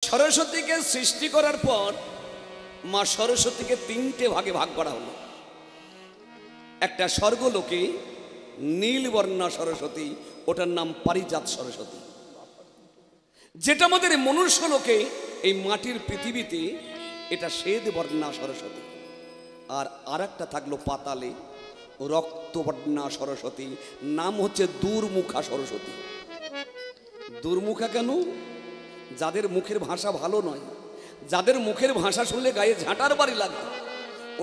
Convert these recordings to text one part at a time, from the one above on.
সরস্বতীকে সৃষ্টি করার পর মা সরস্বতীকে তিনটে ভাগে ভাগ করা হলো। একটা স্বর্গলোকে নীলবর্ণা সরস্বতী, ওটার নাম পারিজাত সরস্বতী। যেটা আমাদের মনুষ্য লোকে এই মাটির পৃথিবীতে, এটা শ্বেতবর্ণা সরস্বতী। আর একটা থাকলো পাতালে রক্তবর্ণা সরস্বতী, নাম হচ্ছে দুর্মুখা সরস্বতী। দুর্মুখা কেন? যাদের মুখের ভাষা ভালো নয়, যাদের মুখের ভাষা শুনলে গায়ে ঝাঁটার বাড়ি লাগে,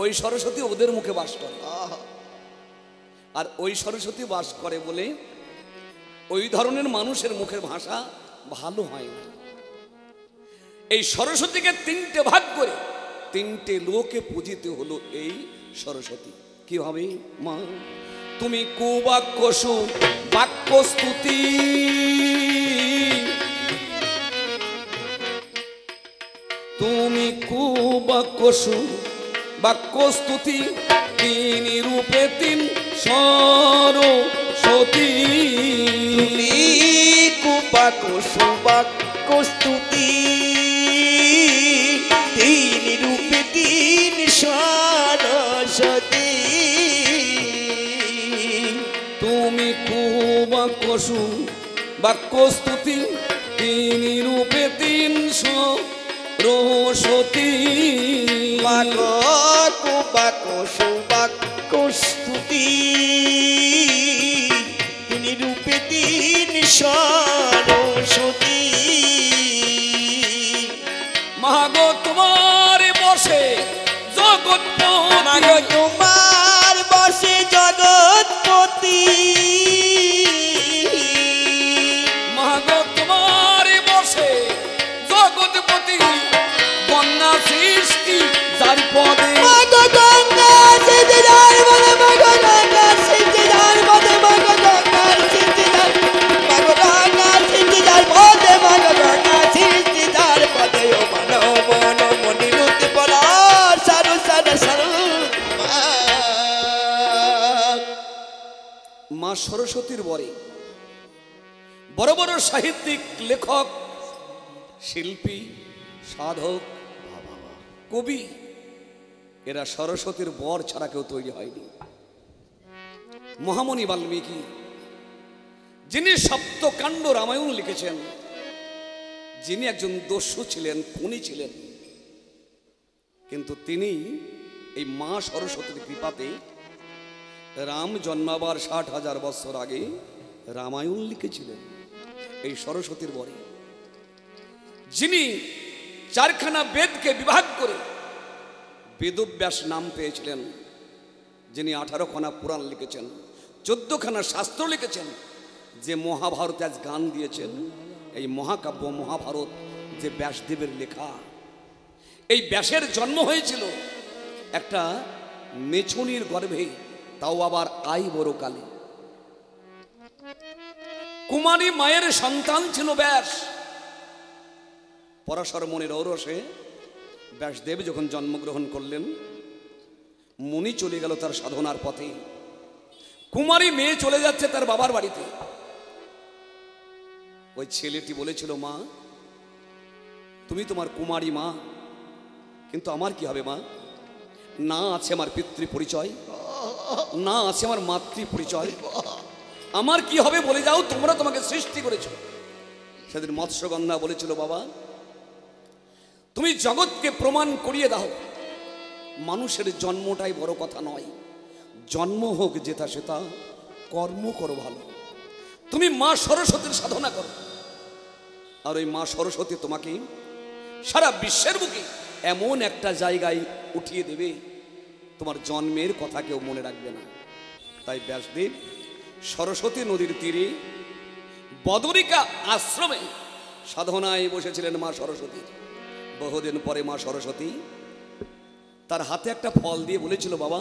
ওই সরস্বতী ওদের মুখে বাস করে। আর ওই সরস্বতী বাস করে বলে ওই ধরনের মানুষের মুখের ভাষা ভালো হয় না। এই সরস্বতীকে তিনটে ভাগ করে তিনটে লোকে পূজিতে হলো এই সরস্বতী। কিভাবে? মা তুমি কুবাক্য বাক্য স্তুতি, তুমি কুবাক্য বাক্য স্তুতি, তিন রূপে তিন সরস্বতী। তুমি কুবাক্য বাক্য স্তুতি, তিন রূপে তিন সরস্বতী। তুমি কুবাক্য বাক্য স্তুতি, তিন রূপে তিন সরস্বতী। কুবাক্য বাক্য স্তুতি, তিন রূপে তিন সরস্বতী। মাগো তোমার বসে জগৎপতি, তোমার বসে জগৎপতি। মাগো তোমার বসে জগৎপতি, বন্যা সৃষ্টি যার পদে। মাগো গঙ্গা সৃষ্টি যার পদে, মাগো গঙ্গা সৃষ্টি যার পদে, মাগো গঙ্গা সৃষ্টি যার, মাগো গঙ্গা সৃষ্টি যার পদে, মাগো গঙ্গা সৃষ্টি যার পদে। ও মানব মন মনিরুত বলা সারু সারু সারু। মা সরস্বতীর বরে বড় বড় সাহিত্যিক, লেখক, শিল্পী, সাধক, কবি, এরা সরস্বতীর বর ছাড়া কেউ তৈরি হয়নি। মহামণি বাল্মীকি, যিনি সপ্তকাণ্ড রামায়ণ লিখেছেন, যিনি একজন দস্যু ছিলেন, খুনি ছিলেন, কিন্তু তিনি এই মা সরস্বতীর কৃপাতে রাম জন্মাবার ৬০,০০০ বছর আগে রামায়ণ লিখেছিলেন এই সরস্বতীর বরে। যিনি চারখানা বেদকে বিভাগ করে বেদব্যাস নাম পেয়েছিলেন, যিনি 18খানা পুরাণ লিখেছেন, 14খানা শাস্ত্র লিখেছেন, যে মহাভারত আজ গান দিয়েছেন, এই মহাকাব্য মহাভারত যে ব্যাসদেবের লেখা। এই ব্যাসের জন্ম হয়েছিল একটা মেছুনির গর্ভে, তাও আবার বড় কালে। কুমারী মায়ের সন্তান ছিল ব্যাস। পরাশর মুনির ঔরসে ব্যাসদেব যখন জন্মগ্রহণ করলেন, মুনি চলে গেল তার সাধনার পথে। কুমারী মেয়ে চলে যাচ্ছে তার বাবার বাড়িতে। ওই ছেলেটি বলেছিল, মা তুমি তোমার কুমারী মা, কিন্তু আমার কি হবে মা? না আছে আমার পিতৃ পরিচয়, না আছে আমার মাতৃ পরিচয়, আমার কি হবে বলে যাও, তোমরা তোমাকে সৃষ্টি করেছো। সেদিন মৎস্যগন্ধা বলেছিল, বাবা তুমি জগৎকে প্রমাণ করিয়ে দাও, মানুষের জন্মটাই বড় কথা নয়, জন্ম হোক যেটা সেটা, কর্ম করো ভালো। তুমি মা সরস্বতীর সাধনা করো, আর ওই মা সরস্বতী তোমাকে সারা বিশ্বের বুকে এমন একটা জায়গায় উঠিয়ে দেবে, তোমার জন্মের কথা কেউ মনে রাখবে না। তাই ব্যাসদেব সরস্বতী নদীর তীরে বদরিকা আশ্রমে সাধনায় বসেছিলেন মা সরস্বতীর। বহুদিন পরে মা সরস্বতী তার হাতে একটা ফল দিয়ে বলেছিল, বাবা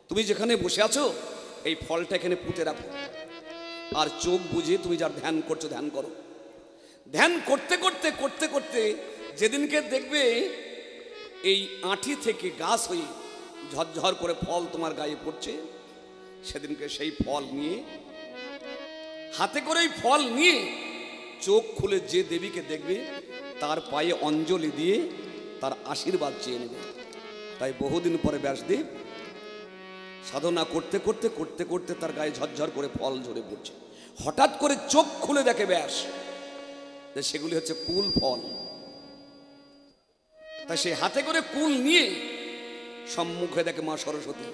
তুমি যেখানে বসে আছো এই ফলটা এখানে পুঁতে রাখো, আর চোখ বুঝে তুমি যার ধ্যান করছো ধ্যান করো। ধ্যান করতে করতে করতে করতে যেদিনকে দেখবে এই আঁঠি থেকে গাছ হয়ে ঝরঝর করে ফল তোমার গায়ে পড়ছে, সেদিনকে সেই ফল নিয়ে হাতে করে, এই ফল নিয়ে চোখ খুলে যে দেবীকে দেখবে তার পায়ে অঞ্জলি দিয়ে তার আশীর্বাদ চেয়ে নেবে। তাই বহুদিন পরে ব্যাসদেব সাধনা করতে করতে করতে করতে তার গায়ে ঝরঝর করে ফল ঝরে পড়ছে। হঠাৎ করে চোখ খুলে দেখে ব্যাস যে সেগুলি হচ্ছে কুল ফল। তাই সে হাতে করে কুল নিয়ে সম্মুখে দেখে মা সরস্বতী।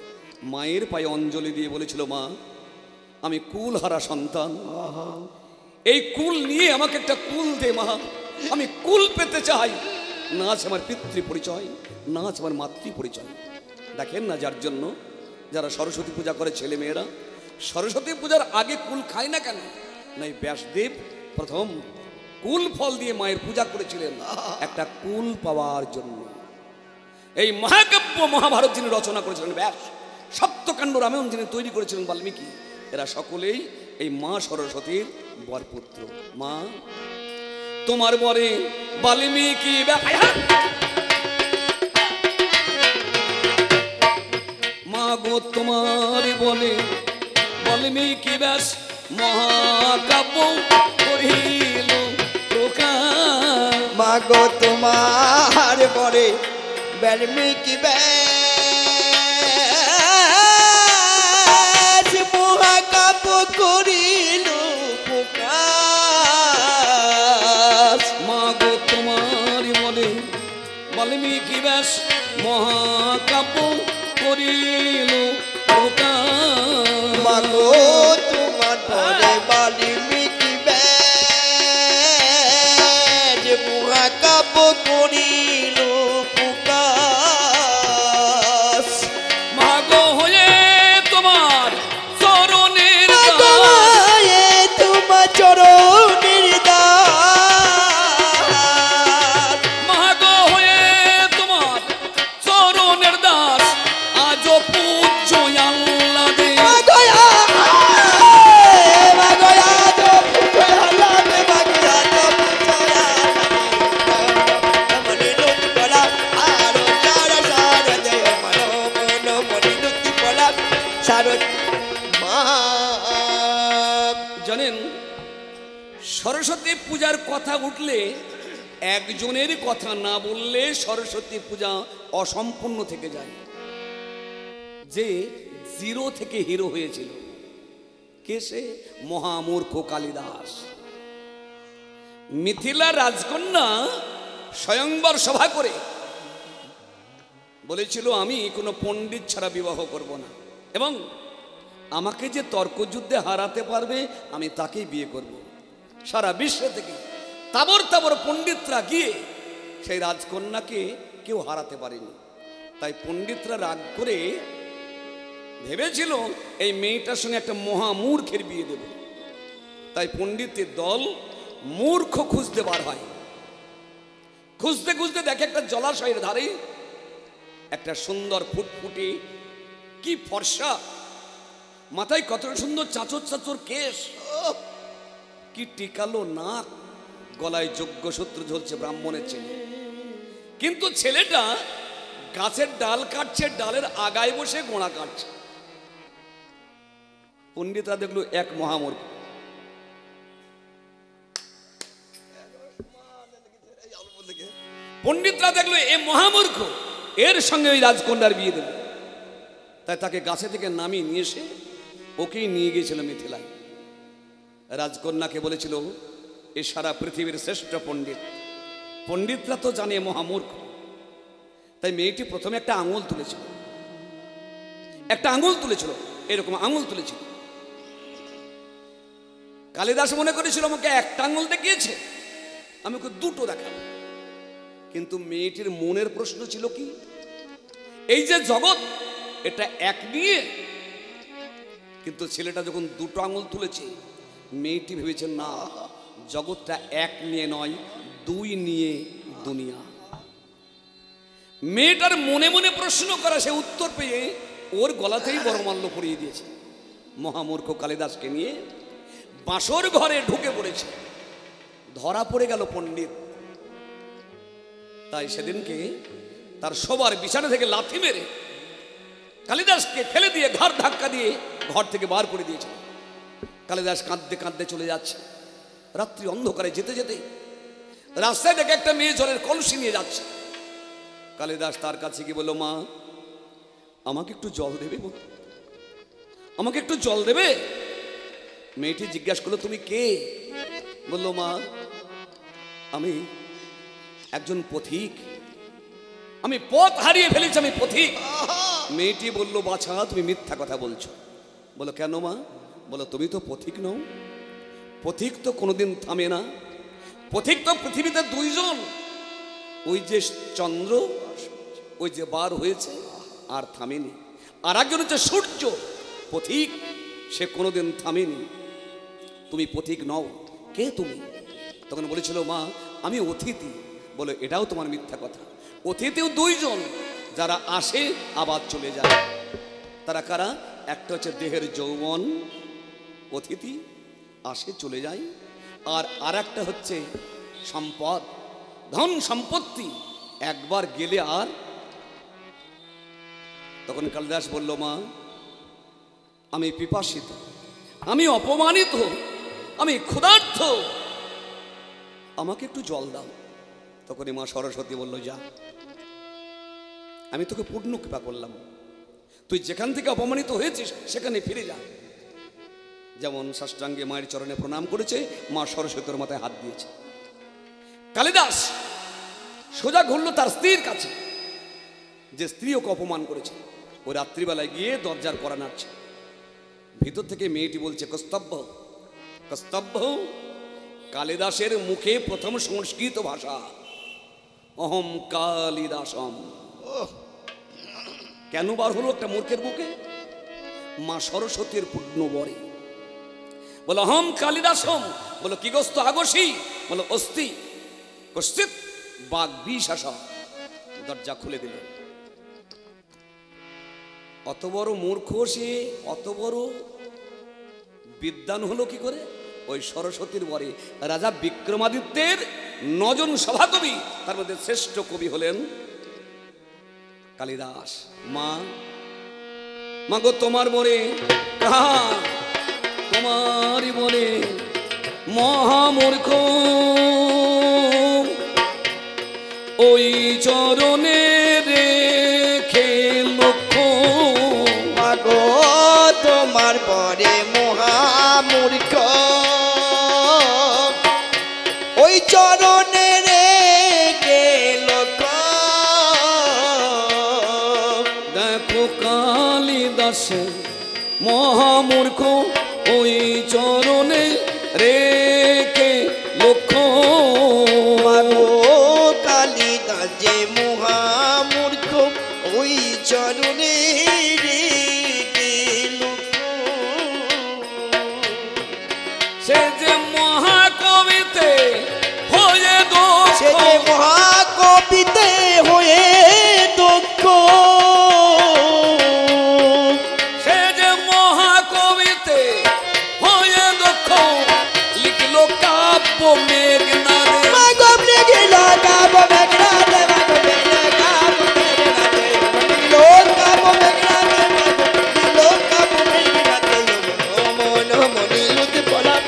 মায়ের পায়ে অঞ্জলি দিয়ে বলেছিল, মা আমি কুল হারা সন্তান, এই কুল নিয়ে আমাকে একটা কুল দে মা, আমি কুল পেতে চাই। না আছে আমার পিতৃ পরিচয়, না আছে আমার মাতৃ পরিচয়। দেখেন না, যার জন্য যারা সরস্বতী পূজা করে ছেলে মেয়েরা সরস্বতী পূজার আগে কুল খায় না কেন? নাই ব্যাসদেব প্রথম কুল ফল দিয়ে মায়ের পূজা করেছিলেন একটা কুল পাওয়ার জন্য। এই মহাকাব্য মহাভারত যিনি রচনা করেছিলেন ব্যাস, সপ্তকাণ্ড রামায়ণ যিনি তৈরি করেছিলেন বাল্মীকি, এরা সকলেই এই মা সরস্বতীর বরপুত্র। মা তোমার বরে বাল্মীকি মা গো তোমার বলে বাল্মীকি ব্যাস মহাকাব্য করিল প্রকাশ। মা গো তোমার পরে বাল্মীকি ব্যাস মহাকাব্য করিল প্রকাশ। মা গো তোমার বলে বাল্মীকি ব্যাস মহাকাব্য করিল প্রকাশ। মা গো তোমার পরে বাল্মীকি ব্যাস মহাকাব্য করিল প্রকাশ। মা গো হয়ে তোমার চরণের তোমার চরণের দাস। মা গো হয়ে তোমার চরণের দাস আজ পূজ্য আল্লাহ দে। জানেন, সরস্বতী পূজার কথা উঠলে একজনের কথা না বললে সরস্বতী পূজা অসম্পূর্ণ থেকে যায়। যে জিরো থেকে হিরো হয়েছিল কে সে? মহামূর্খ কালিদাস। মিথিলা রাজকন্যা স্বয়ংবর সভা করে বলেছিল, আমি কোনো পণ্ডিত ছাড়া বিবাহ করব না, এবং আমাকে যে তর্কযুদ্ধে হারাতে পারবে আমি তাকেই বিয়ে করব। সারা বিশ্ব থেকে তাবর তাবর পণ্ডিতরা গিয়ে সেই রাজকন্যাকে কেউ হারাতে পারেনি। তাই পণ্ডিতরা রাগ করে ভেবেছিল এই মেয়েটার সঙ্গে একটা মহামূর্খের বিয়ে দেব। তাই পণ্ডিতের দল মূর্খ খুঁজতে বার হয়। খুঁজতে খুঁজতে দেখে একটা জলাশয়ের ধারে একটা সুন্দর ফুটফুটে কি ফর্সা, মাথায় কত সুন্দর চাচর চাচর কেশ, কি টিকালো নাক, গলায় যজ্ঞসূত্র ঝুলছে ব্রাহ্মণের ছেলে। কিন্তু ছেলেটা গাছের ডাল কাটছে, ডালের আগায় বসে গোড়া কাটছে। পণ্ডিতরা দেখলো এক মহামূর্খ। পণ্ডিতরা দেখলো এ মহামূর্খ, এর সঙ্গে ওই রাজকন্যার বিয়ে দেবে। তাই তাকে গাছে থেকে নামিয়ে নিয়ে এসে ওকেই নিয়ে গিয়েছিল মিথিলায়। রাজকন্যাকে বলেছিল, এ সারা পৃথিবীর শ্রেষ্ঠ পণ্ডিত। পণ্ডিতরা তো জানে মহামূর্খ। তাই মেয়েটি প্রথমে একটা আঙুল তুলেছিল, একটা আঙুল তুলেছিল, এরকম আঙুল তুলেছিল। কালিদাস মনে করেছিল আমাকে একটা আঙুল দেখিয়েছে, আমি ওকে দুটো দেখাবো। কিন্তু মেয়েটির মনের প্রশ্ন ছিল কি, এই যে জগৎ এটা এক নিয়ে। কিন্তু ছেলেটা যখন দুটো আঙুল তুলেছে, মেয়েটি ভেবেছে না, জগৎটা এক নিয়ে নয়, দুই নিয়ে দুনিয়া। মেয়েটার মনে মনে প্রশ্ন করা সে উত্তর পেয়ে ওর গলাতেই বরমাল্য পরিয়ে দিয়েছে। মহামূর্খ কালিদাসকে নিয়ে বাসর ঘরে ঢুকে পড়েছে। ধরা পড়ে গেল পণ্ডিত। তাই সেদিনকে তার শোবার বিছানা থেকে লাথি মেরে কালিদাসকে ফেলে দিয়ে ঘর ধাক্কা দিয়ে ঘর থেকে বার করে দিয়েছে। কালিদাস কাঁদতে কাঁদতে চলে যাচ্ছে। রাত্রি অন্ধকারে যেতে যেতে রাস্তায় দেখে একটা মেয়ে জলের কলসি নিয়ে যাচ্ছে। কালিদাস তার কাছে গিয়ে বলল, মা আমাকে একটু জল দেবে, আমাকে একটু জল দেবে? মেয়েটি জিজ্ঞাসা করলো, তুমি কে? বলল, মা আমি একজন পথিক, আমি পথ হারিয়ে ফেলেছি, আমি পথিক। মেয়েটি বলল, বাছা তুমি মিথ্যা কথা বলছো। বলো, কেন মা? বলো, তুমি তো পথিক নও, পথিক তো কোনোদিন থামে না, পথিক তো পৃথিবীতে দুইজন, ওই যে চন্দ্র ওই যে বার হয়েছে আর থামেনি, আর একজন হচ্ছে সূর্য, পথিক সে কোনোদিন থামেনি, তুমি পথিক নও, কে তুমি? তখন বলেছিল, মা আমি অতিথি। বলে, এটাও তোমার মিথ্যা কথা, অতিথিও দুইজন, যারা আসে আবার চলে যায়। তারা কারা? একটা হচ্ছে দেহের যৌবন, অতিথি আসে চলে যায়, আর একটা হচ্ছে সম্পদ, ধন সম্পত্তি, একবার গেলে আর। তখন কালিদাস বলল, মা আমি পিপাসিত, আমি অপমানিত, আমি ক্ষুধার্ত, আমাকে একটু জল দাও। তখনই মা সরস্বতী বলল, যা, আমি তোকে পূর্ণ কৃপা করলাম, তুই যেখান থেকে অপমানিত হয়েছিস সেখানে ফিরে যা। যেমন সাষ্টাঙ্গে মায়ের চরণে প্রণাম করেছে, মা সরস্বতীর মাথায় হাত দিয়েছে। কালিদাস সোজা ঘুরল তার স্ত্রীর কাছে, যে স্ত্রী ওকে অপমান করেছে। ওই রাত্রিবেলায় গিয়ে দরজার কড়া নাড়ছে, ভিতর থেকে মেয়েটি বলছে, কস্তব্য কস্তব্য। কালিদাসের মুখে প্রথম সংস্কৃত ভাষা, অহম কালিদাসম। কেন বার হলো একটা মূর্খের মুখে? মা সরস্বতীর পূর্ণ বরে। বলো, অহম কালিদাসম। বলো, কি গোস্ত আগসী? বলো, অস্তি কশ্চিৎ বাঘ বিশাস। দরজা খুলে দিল। অত বড় মূর্খ সে, অত বড় বিদ্বান হলো কি করে? ওই সরস্বতীর বরে। রাজা বিক্রমাদিত্যের 9 জন সভাকবি, তার মধ্যে শ্রেষ্ঠ কবি হলেন কালিদাস। মা মা গো তোমার বরে, তোমারই বরে মহামূর্খ, ওই চরণে রেখে লক্ষ্য। মাগো তোমার বরে মহামূর্খ, ওই চরণে রেখে লক্ষ্য। দেখো কালিদাস মহামূর্খ, ওই চরণে রেখে লক্ষ্য। মাগো কালিদাস যে মহামূর্খ, ওই চরণে রেখে লক্ষ্য। সে যে মহাকবিতে হয়ে দক্ষ, সে যে মহাকবিতে হয়ে দক্ষ, সে যে মহাকবিতে হয়ে দক্ষ, লিখলো কাব্য মেঘনাদে। মাগো মেঘনা কাব্য মেঘনাদে, মাগো মেঘনা কাব্য মেঘনাদে, লিখলো কাব্য মেঘনাদে, লিখলো কাব্য মেঘনাদে। মন মনি লুতি পলাম,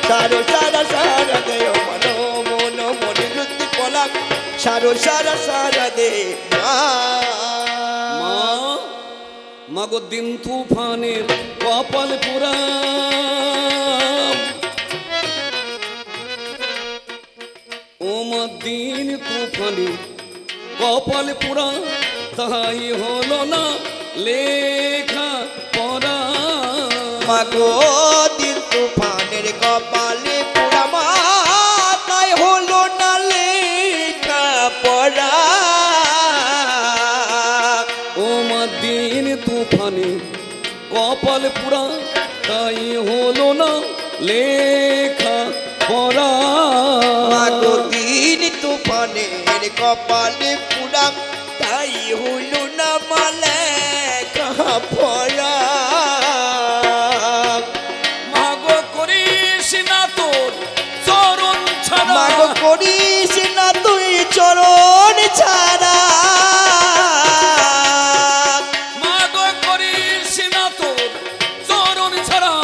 সারো সারা সারা দে, মন মন মনি লুতি পলাম, সারো সারা সারা দে। মা মাগো দিন তুফানের কপাল পুরা, ও মা দিন তুফানের কপাল পুরা, তাই হলো না লেখা পড়া। মাগো দিন তুফানের কপালে পুরা, মা তাই হলো না লেখা পড়া। ও মা দিন তুফানে কপাল পুরা, তাই হলো না লেখা পড়া। মাগো দিন তুফানের কপালে পুরা, তাই হলো না মা লেখা পড়া। মাগো করিস না তোর চরণ ছাড়া, মাগো করিস না তুই চরণ ছাড়া। মাগো করিস না তোর চরণ ছাড়া,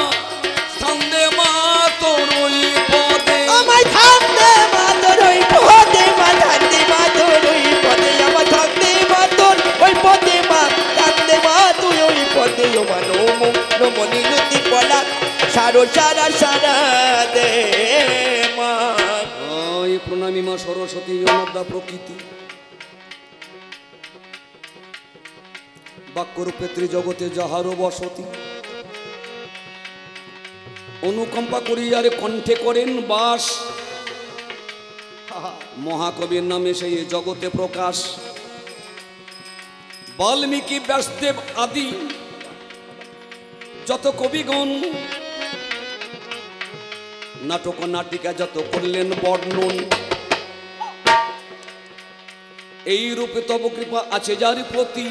স্থান দে মা তোর ওই পদে। আমায় থামতে মা তোর ওই আরো সারা সারা দে মা। এই প্রণামী মা সরস্বতী অনদ্যা প্রকৃতি বাক্যরূপে ত্রিজগতে যাহারও বসতি, অনুকম্পা করিয়ার কণ্ঠে করেন বাস, মহাকবির নামে সেই জগতে প্রকাশ। বাল্মীকি ব্যাসদেব আদি যত কবিগণ, নাটক নাটিকা যত করলেন বর্ণন, এই রূপে তব কৃপা আছে যার প্রতি,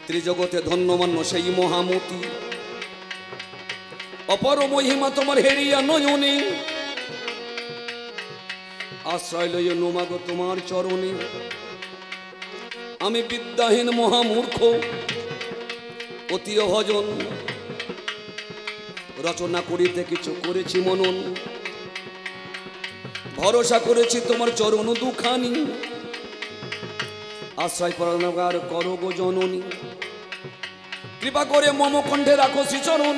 ত্রিজগতে ধন্যমান্য সেই মহামতি। অপর মহিমা তোমার হেরিয়া নয়নে, আশ্রয় লইয়া নোমাগ তোমার চরণে। আমি বিদ্যাহীন মহামূর্খ অতি অভজন, রচনা করিতে কিছু করেছি মনন, ভরসা করেছি তোমার চরণ দুখানি, আশ্রয় প্রণাগার করো গো জননী। কৃপা করে মম কণ্ঠে রাখো শ্রীচরণ,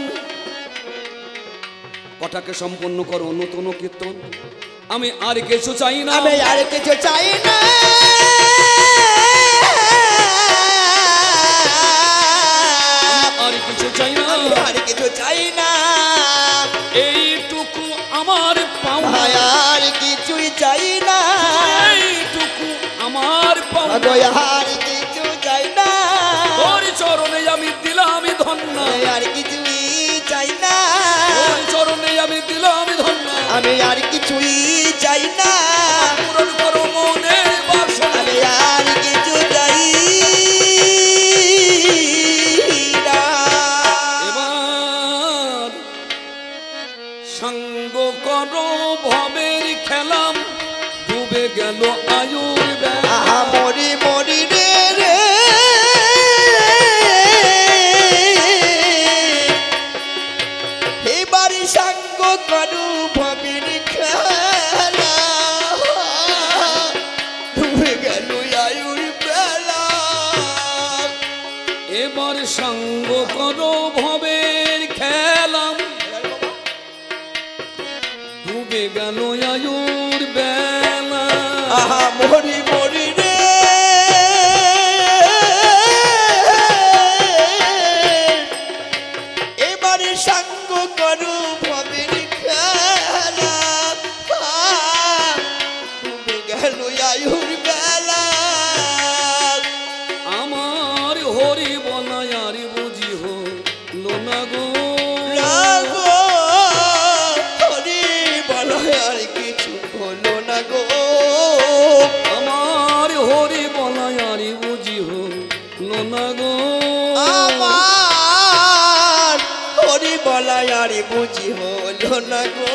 কটাকে সম্পন্ন করো নতুন কীর্তন। আমি আর কিছু চাই না, আমি আর কিছু চাই না, আর কিছু চাই না, আর কিছু চাই না, এইটুকু আমার পাওনা, আর কিছুই চাই না, এইটুকু আমার পাওনা, আর কিছু চাই না, তোর চরণে আমি দিলাম ধন্য, আর কিছুই চাই না, তোর চরণে আমি দিলাম ধন্য। আমি আর কিছুই চাই না, পূরণ করো মনের বাসনা, আমি আর কিছু চাই না। এবার সঙ্গ করো ভবের খেলাম, ডুবে গেল আয়ুর বেলা। আহা মরি মরি রে রে, এবার সঙ্গ করু ভবির খেলা, ডুবে গেল আয়ুর বেলা। এবার সঙ্গ করো ভবের খেলাম, ডুবে গেল আয়ুর বেলা। আহা মরি মরি রে, এবারে সঙ্গ করু ভবের খেলা, ডুবে গেল আয়ুর বেলা। আমার হরি বনায়ার বুঝি হলো না গো, রাগো হরি বলো আর কিছু হলো না গো, আমার হরি বনায়ার বুঝি হলো না গো, আমার হরি বলাই আর বুঝি হলো না গো।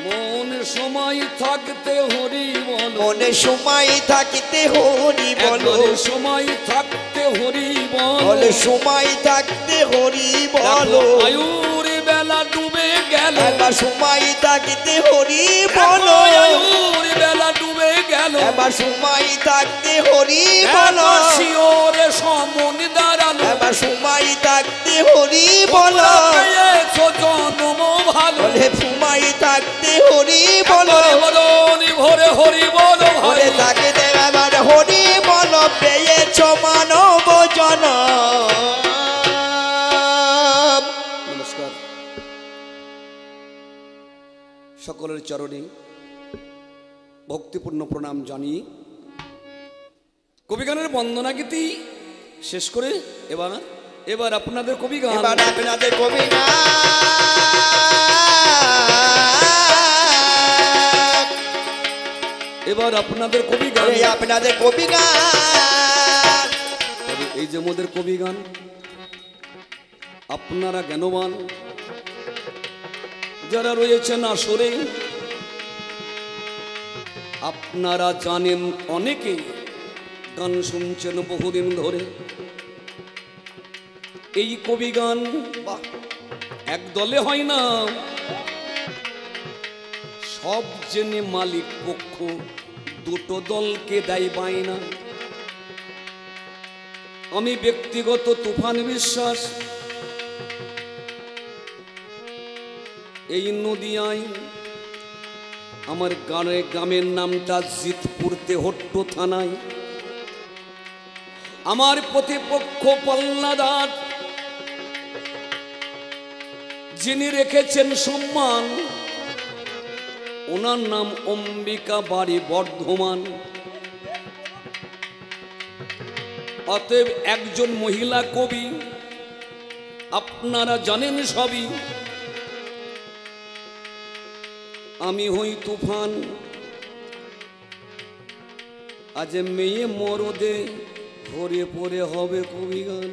মন সময় থাকতে হরি বলো, মনে সময় থাকিতে হরি বলো, একবারে সময় থাকতে হরি বলো, বলে সময় থাকতে হরি বলো, দেখো আয়ুর বেলা ডুবে গেল, এবার সময় থাকিতে হরি দেখো বলো, আয়ুর বেলা ডুবে গেল, এবার সময় থাকতে হরি বলো, এবার শিওরে সমন দাঁড়ালো, এবার সময় থাকতে হরি বলো, পেয়েছো জন্ম ভালো, বলে সময় থাকতে হরি বলো, একবারে বদনি ভরে হরি বলো বলে ভালো। তাকে এবার হরি বলো, পেয়েছ মানব জন। নমস্কার, সকলের চরণে ভক্তিপূর্ণ প্রণাম জানিয়ে কবিগানের বন্দনা গীতি শেষ করে এবার এবার আপনাদের কবিগান, এবার আপনাদের কবি না, এবার আপনাদের কবিগান। আপনাদের কবি গান, তবে এই যে মোদের কবিগান, আপনারা জ্ঞানবান যারা রয়েছেন আসরে, আপনারা জানেন অনেকে গান শুনছেন বহুদিন ধরে। এই কবিগান এক দলে হয় না, সব জেনে মালিক পক্ষ দুটো দলকে দেয় বায়না। আমি ব্যক্তিগত তুফান বিশ্বাস এই নদিয়ায় আমার গ্রামের নামটা জিতপুর তেহট্ট থানায়। আমার প্রতিপক্ষ পল্লাদার যিনি রেখেছেন সম্মান, ওনার নাম অম্বিকা, বাড়ি বর্ধমান। অতএব একজন মহিলা কবি, আপনারা জানেন সবই। আমি হই তুফান, আজ মেয়ে মরদে ভরে পড়ে হবে কবি গান।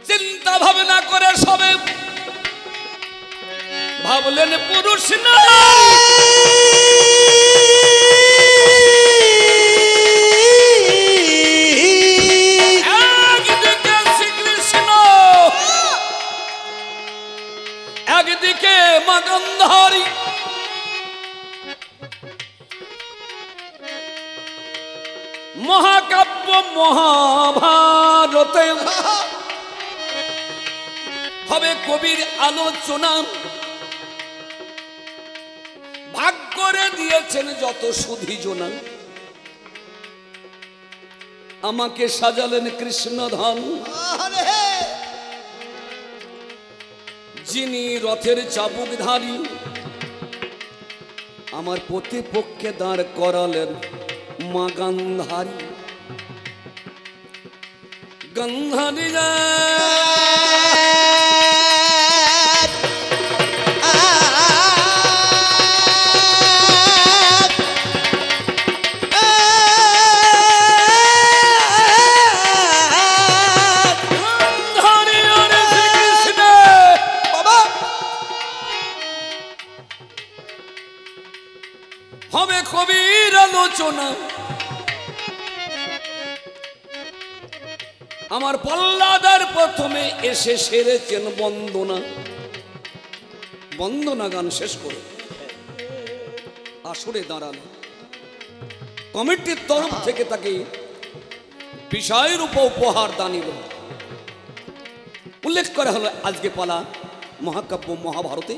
চিন্তা ভাবনা করে সবে ভাবলেন পুরুষ না, একদিকে শ্রীকৃষ্ণ একদিকে মা গান্ধারী। মহাকাব্য মহাভারতে হবে কবির আলোচনা। ভাগ করে দিয়েছেন যত সুধীজনা, আমাকে সাজালেন কৃষ্ণধন। যিনি রথের চাবুকধারী, আমার প্রতিপক্ষে দাঁড় করালেন মা গান্ধারী। গান্ধারী হবে কবির আলোচনা। আমার পল্লাদার প্রথমে এসে সেরেছেন বন্দনা। বন্দনা গান শেষ করে আসরে দাঁড়ানো কমিটির তরফ থেকে তাকে বিষয়ের উপহার দানিল। উল্লেখ করা হলো আজকে পালা মহাকাব্য মহাভারতে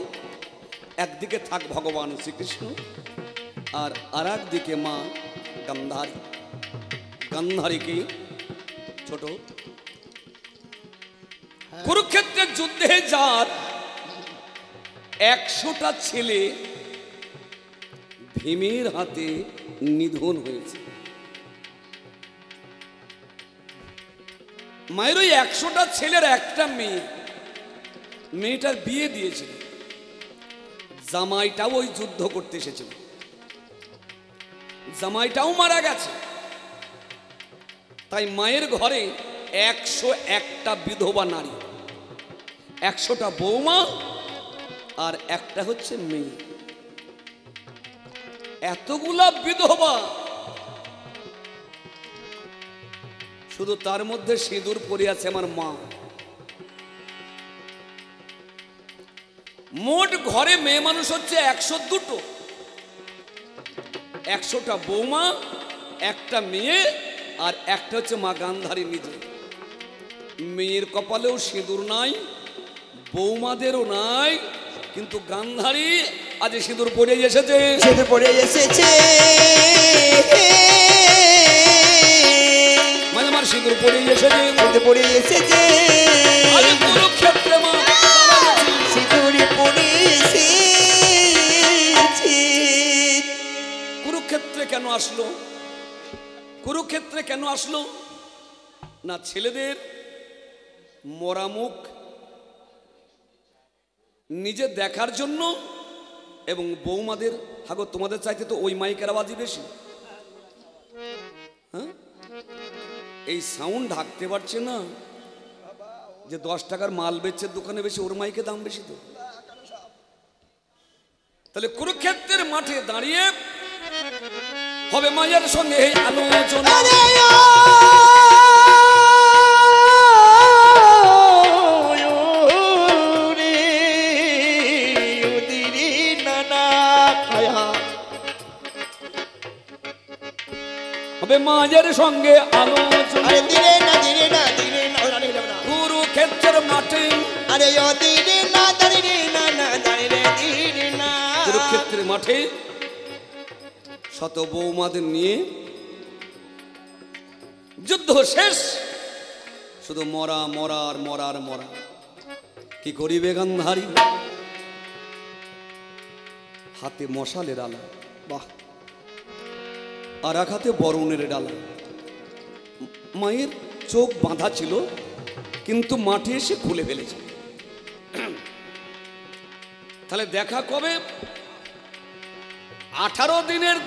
একদিকে থাক ভগবান শ্রীকৃষ্ণ, আর আর একদিকে মা গান্ধারী। গান্ধারী কি ছোট? কুরুক্ষেত্রের যুদ্ধে যার 100টা ছেলে ভীমের হাতে নিধন হয়েছে, মায়ের ওই 100টা ছেলের একটা মেয়ে, মেয়েটার বিয়ে দিয়েছিল। জামাইটাও ওই যুদ্ধ করতে এসেছিল, জামাইটাও মারা গেছে। তাই মায়ের ঘরে 101টা বিধবা নারী, 100টা বৌমা আর একটা হচ্ছে মেয়ে। এতগুলা বিধবা, শুধু তার মধ্যে সিঁদুর পরে আছে আমার মা। মোট ঘরে মেয়ে মানুষ হচ্ছে 102টো, 100টা বৌমা, একটা মেয়ে আর একটা হচ্ছে মা গান্ধারী নিজে। মেয়ের কপালেও সিঁদুর নাই, বৌমাদেরও নাই, কিন্তু গান্ধারী আজ সিঁদুর পরে এসেছে। সিঁদুর পরে এসেছে, মানে আমার সিঁদুর পরে এসেছে, সিঁদুর পরে এসেছে। আজ কুরুক্ষেত্রে মা সিঁদুর পরে এসেছে। কুরুক্ষেত্রে কেন আসলো? কুরুক্ষেত্রে কেন আসলো না ছেলেদের মরামুখ নিজে দেখার জন্য, এবং বৌমাদের হাগো তোমাদের চাইতে তো ওই মাইকের আওয়াজই বেশি। হ্যাঁ, এই সাউন্ড ঢাকতে পারছে না, যে 10 টাকার মাল বেচছে দোকানে বেশি, ওর মাইকে দাম বেশি তো। তাহলে কুরুক্ষেত্রের মাঠে দাঁড়িয়ে হবে মায়ের সঙ্গে এই আলোচনা। হবে মায়ের সঙ্গে আলোচনা। আরে দিরে না দিরে না দিরে না কুরুক্ষেত্রের মাঠে, আরে ও দিরে না দিরে না না দিরে না কুরুক্ষেত্রের মাঠে শত বৌমাদের নিয়ে যুদ্ধ শেষ, শুধু মরা মরা আর মরার মরা। কি করিবে গান্ধারী? হাতে মশালের আলা, বাহ, আর এক হাতে বরণের ডালা। মায়ের চোখ বাঁধা ছিল, কিন্তু মাঠে এসে খুলে ফেলেছে। তাহলে দেখা কবে? 18 দিনের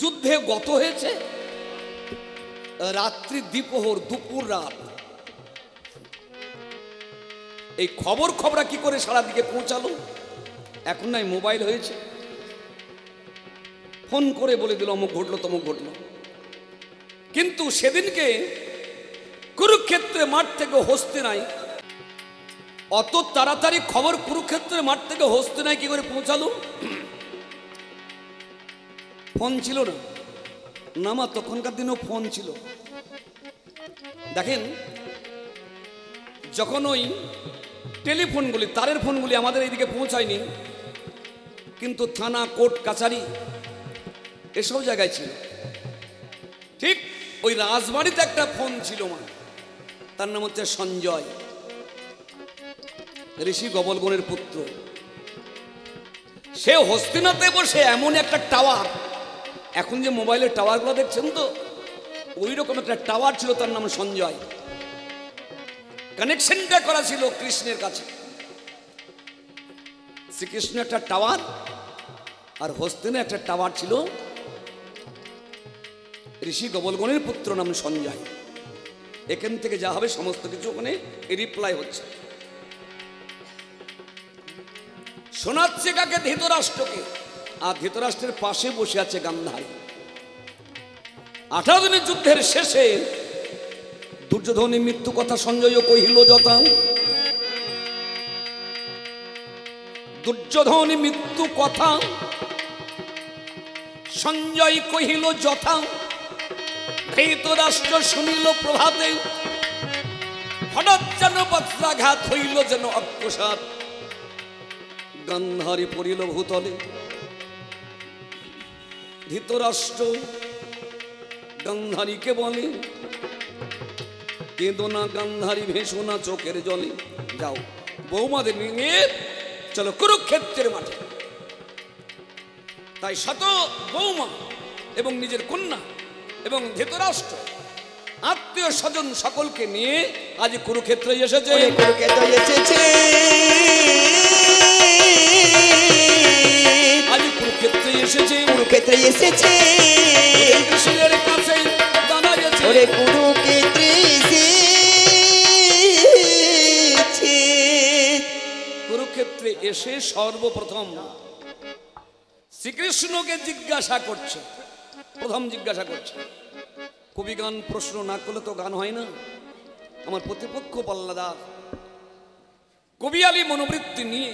যুদ্ধে গত হয়েছে রাত্রি দ্বিপ্রহর, দুপুর রাত। এই খবরা কি করে সারা দিকে পৌঁছালো? এখন নাই মোবাইল হয়েছে, ফোন করে বলে দিল অমুক ঘটলো তমুক ঘটলো। কিন্তু সেদিনকে কুরুক্ষেত্রের মাঠ থেকে হস্তিনায় অত তাড়াতাড়ি খবর কুরুক্ষেত্রের মাঠ থেকে হস্তিনায় কি করে পৌঁছালো? ফোন ছিল না, নামা তখনকার দিনেও ফোন ছিল। দেখেন, যখন ওই টেলিফোনগুলি, তারের ফোনগুলি আমাদের এইদিকে পৌঁছায়নি, কিন্তু থানা, কোর্ট, কাছারি এসব জায়গায় ছিল। ঠিক ওই রাজবাড়িতে একটা ফোন ছিল, মা, তার নাম হচ্ছে সঞ্জয়, ঋষি গবলগণের পুত্র। সে হস্তিনাতে বসে এমন একটা টাওয়ার, এখন যে মোবাইলের টাওয়ারগুলো দেখছেন তো, ওই রকম একটা টাওয়ার ছিল, তার নাম সঞ্জয়। কানেকশনটা করা ছিল কৃষ্ণের কাছে। শ্রীকৃষ্ণ একটা টাওয়ার, আর হস্তিনে একটা টাওয়ার ছিল ঋষি গবলগণের পুত্র নাম সঞ্জয়। এখান থেকে যা হবে সমস্ত কিছু ওখানে রিপ্লাই হচ্ছে। শোনাচ্ছে কাকে? ধৃতরাষ্ট্রকে। আর ধৃতরাষ্ট্রের পাশে বসে আছে গান্ধারী। 18 দিনের যুদ্ধের শেষে দুর্যোধনের মৃত্যু কথা সঞ্জয় কহিল যথা। দুর্যোধন মৃত্যু কথা সঞ্জয় কহিল যথা। ধৃতরাষ্ট্র শুনিল প্রভাতে, হঠাৎ যেন বজ্রাঘাত হইল যেন অকস্মাৎ। গান্ধারী পড়িল ভূতলে। ধৃতরাষ্ট্র গান্ধারীকে বলে, কেঁদো না গান্ধারী, ভেসো না চোখের জলে। যাও বৌমাদের নিয়ে চলো কুরুক্ষেত্রের মাঠে। তাই শত বৌমা এবং নিজের কন্যা এবং ধৃতরাষ্ট্র আত্মীয় স্বজন সকলকে নিয়ে আজ কুরুক্ষেত্রে এসেছে। আজ কুরুক্ষেত্রে এসেছে, কুরুক্ষেত্রে এসেছে, কৃষ্ণের কাছে জানা গেছে। কুরুক্ষেত্রে কুরুক্ষেত্রে এসে সর্বপ্রথম শ্রীকৃষ্ণকে জিজ্ঞাসা করছে, প্রথম জিজ্ঞাসা করছে। কবি গান প্রশ্ন না করলে তো গান হয় না। আমার প্রতিপক্ষ পাল্লাদার কবিয়ালী মনোবৃত্তি নিয়ে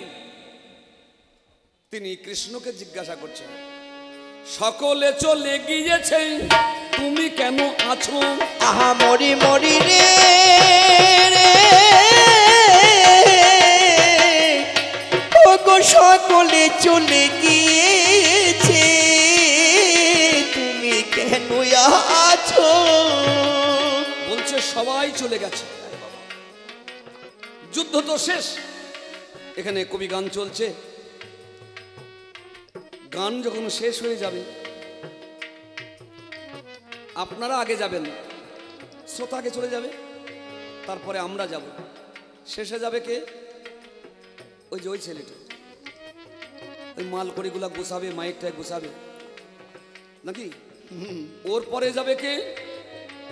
তিনি কৃষ্ণকে জিজ্ঞাসা করছেন, সকলে চলে গিয়েছে তুমি কেন আছো? আহা মরি মরি রে, ওগো সকলে চলে গিয়েছে তুমি কেন আছো? বলছে সবাই চলে গেছে, যুদ্ধ তো শেষ। এখানে কবি গান চলছে। গান যখন শেষ হয়ে যাবে, আপনারা আগে যাবেন, শ্রোতা আগে চলে যাবে, তারপরে আমরা যাব। শেষে যাবে কে? ওই যে ওই ছেলেটা, ওই মালকড়িগুলা গুছাবে, মাইকটায় গুছাবে নাকি? ওর পরে যাবে কে?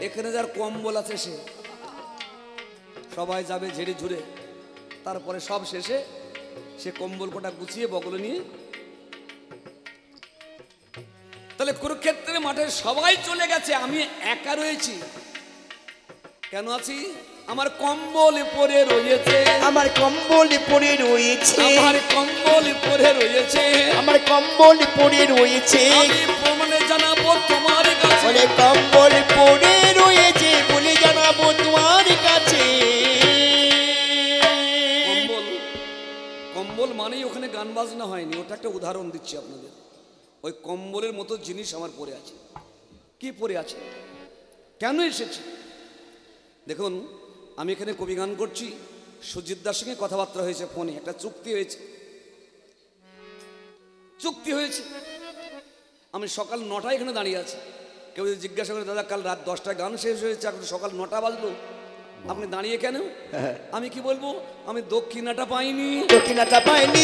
এখানে যার কম্বল আছে সে। সবাই যাবে ঝেড়ে ঝুড়ে, তারপরে সব শেষে সে কম্বল কোটা গুছিয়ে বগলে নিয়ে। তাহলে কুরুক্ষেত্রের মাঠে সবাই চলে গেছে, আমি একা রয়েছি। কেন আছি? আমার কম্বল পরে রয়েছে, আমার কম্বল পরে রয়েছে, আমার কম্বল পরে রয়েছে, আমার কম্বল পরে রয়েছে। আমি প্রমাণে জানাবো তোমার কাছে। বলে কম্বল পড়ে রয়েছে বলে জানাবো তোমার কাছে। কম্বল, কম্বল মানেই ওখানে গান বাজনা হয়নি, ওটা একটা উদাহরণ দিচ্ছি আপনাদের। ওই কম্বলের মতো জিনিস আমার পড়ে আছে। কি পড়ে আছে, কেন এসেছে? দেখুন, আমি এখানে কবি গান করছি, সুজিতদার সঙ্গে কথাবার্তা হয়েছে ফোনে, একটা চুক্তি হয়েছে। চুক্তি হয়েছে, আমি সকাল 9টায় এখানে দাঁড়িয়ে আছি। কেউ যদি জিজ্ঞাসা করে দাদা কাল রাত 10টায় গান শেষ হয়েছে, এখন সকাল 9টা বাজলো, আপনি দাঁড়িয়ে কেন? আমি কি বলবো, আমি দক্ষিণাটা পাইনি। দক্ষিণাটা পাইনি,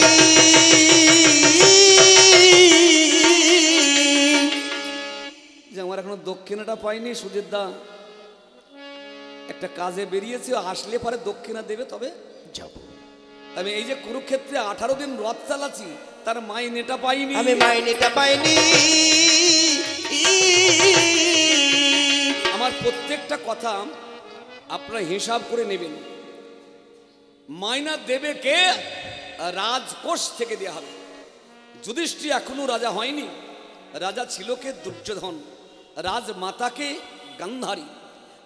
যে আমার এখনো দক্ষিণাটা পাইনি। সুজিতদা একটা কাজে বেরিয়েছে, আসলে পরে দক্ষিণা দেবে তবে যাব। আমি এই যে কুরুক্ষেত্রে 18 দিন রথ চালাচ্ছি, তার মাইনেটা পাইনি। আমি মাইনেটা পাইনি। আমার প্রত্যেকটা কথা আপনারা হিসাব করে নেবেন। মাইনা দেবে কে? রাজকোষ থেকে দেওয়া হবে। যুধিষ্ঠির এখনো রাজা হয়নি, রাজা ছিল কে? দুর্যোধন। রাজমাতাকে গান্ধারী।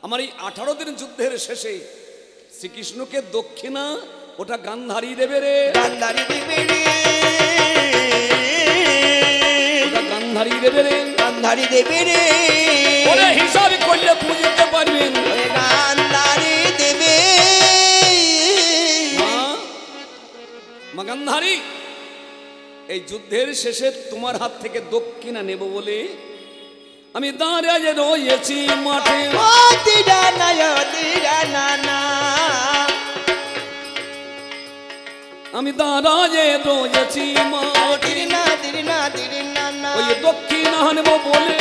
আমার এই 18 দিন যুদ্ধের শেষে শ্রীকৃষ্ণকে দক্ষিণা ওটা গান্ধারী দেবে রে, গান্ধারী দেবে রে, ওটা গান্ধারী দেবে রে, গান্ধারী দেবে রে। ওরে হিসাব করলে বুঝতে পারবেন। ওরে গান্ধারী দেবে। মা গান্ধারী, এই যুদ্ধের শেষে তোমার হাত থেকে দক্ষিণা নেব বলে আমি দাঁড়িয়ে রয়েছি মাঠে। ও দিদা না, ও দিদা না না, আমি দাঁড়িয়ে রয়েছি মাঠে। দিদি না, দিদি না, দিদি না না, ওই দক্ষিণা নেব বলে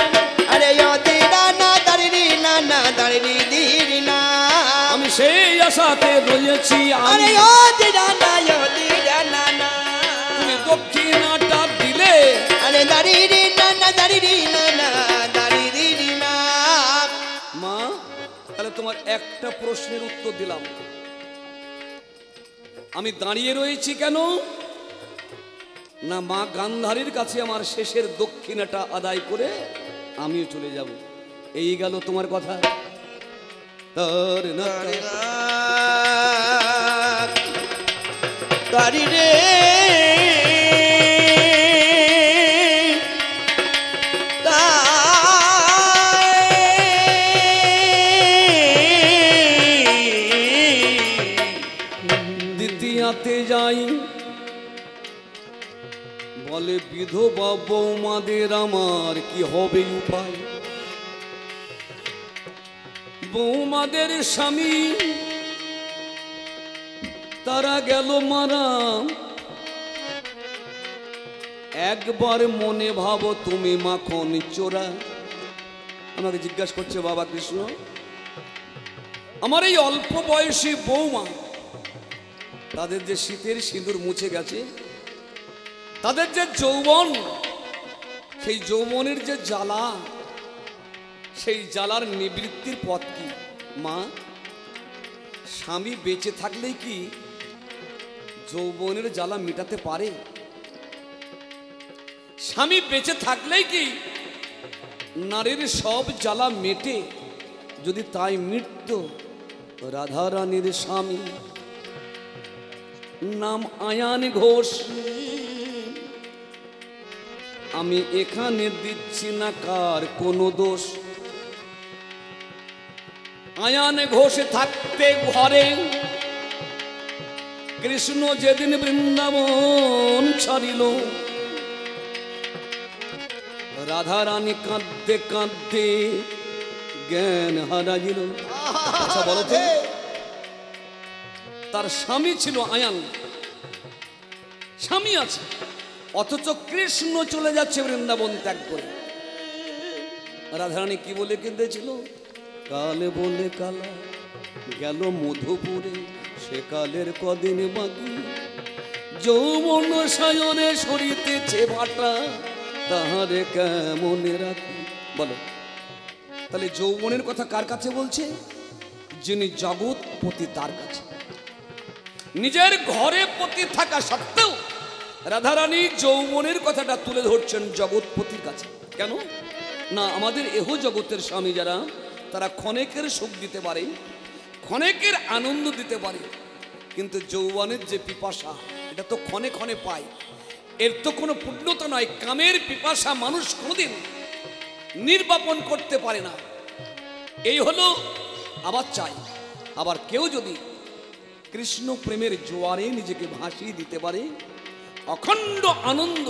আরে ও দিদা না, দাঁড়ি না না, দাঁড়ি দিদি না, আমি সেই আশাতে রয়েছি। আরে ও দিদা না, ও দিদা না না, তুমি দক্ষিণাটা দিলে, আরে দাঁড়ি না না, দাঁড়ি না না, দাঁড়ি দিদি না। মা তাহলে তোমার একটা প্রশ্নের উত্তর দিলাম। আমি দাঁড়িয়ে রয়েছি কেন না, মা গান্ধারীর কাছে আমার শেষের দক্ষিণাটা আদায় করে আমিও চলে যাব। এই গেল তোমার কথা। তার না দাঁড়ি রে, দ্বিতীয়াতে যাই বলে বিধবা বৌমাদের আমার কি হবে উপায়। বৌমাদের স্বামী তারা গেল মারা, একবার মনে ভাবো তুমি মাখন চোরা। আমাকে জিজ্ঞাসা করছে বাবা কৃষ্ণ, আমার এই অল্প বয়সী বৌমা, তাদের যে শীতের সিঁদুর মুছে গেছে, তাদের যে যৌবন, সেই যৌবনের যে জ্বালা, সেই জ্বালার নিবৃত্তির পথ কি? মা, স্বামী বেঁচে থাকলেই কি যৌবনের জ্বালা মেটাতে পারে? স্বামী বেঁচে থাকলেই কি নারীর সব জ্বালা মেটে? যদি তাই মিটত রাধারানীর স্বামী নাম আয়ান ঘোষ। আমি এখানে দিচ্ছি না কার কোনো দোষ। আয়ান ঘোষ থাকতে ঘরে কৃষ্ণ যেদিন বৃন্দাবন ছাড়িল, রাধারানী কাঁদতে কাঁদতে জ্ঞান হারাইল। আচ্ছা বলো তো, তার স্বামী ছিল আয়ান, স্বামী আছে, অথচ কৃষ্ণ চলে যাচ্ছে বৃন্দাবন ত্যাগ করে। রাধারানী কি বলে কেঁদেছিল? কালে বলে কালা গেল মধুপুরে, সে কালের কদিন বাকি, যৌবন সায়নে সরিতেছে ভাটা, তাহারে কেমনে রাখি। বলো তাহলে যৌবনের কথা কার কাছে বলছে? যিনি জগৎপতি তার কাছে। নিজের ঘরে পতি থাকা সত্ত্বেও রাধারানী যৌবনের কথাটা তুলে ধরছেন জগৎপতির কাছে। কেন? না, আমাদের এহ জগতের স্বামী যারা, তারা ক্ষণেকের সুখ দিতে পারে, ক্ষণেকের আনন্দ দিতে পারে, কিন্তু যৌবনের যে পিপাসা, এটা তো ক্ষণে ক্ষণে পায়, এর তো কোনো পূর্ণতা নয়। কামের পিপাসা মানুষ কোনোদিন নির্বাপন করতে পারে না। এই হলো আবার চাই। আবার কেউ যদি কৃষ্ণ প্রেমের জোয়ারে নিজেকে ভাসিয়ে দিতে পারে, অখণ্ড আনন্দ,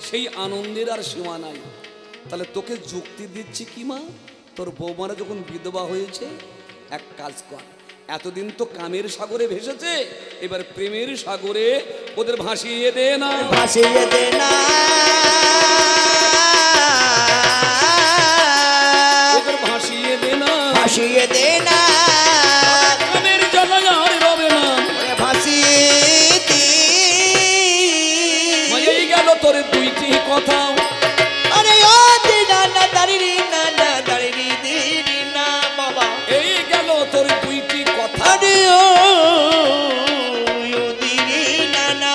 সেই আনন্দের আর সীমা নাই। তাহলে তোকে যুক্তি দিচ্ছি কি মা, তোর বৌমারা যখন বিধবা হয়েছে, এক কাজ কর, এতদিন তো কামের সাগরে ভেসেছে, এবার প্রেমের সাগরে ওদের ভাসিয়ে দে না, ভাসিয়ে দে না, ওদের ভাসিয়ে দে না, ভাসিয়ে দে না, কামের জ্বালা আর রবে না, ভাসিয়ে দে। এই গেল তোর দুইটি কথা। আরে ও দিনা না দাঁড়িয়ে না না দাঁড়িয়ে দিদি না বাবা, এই গেল তোর দুইটি কথা। আরে ও দিদি না না,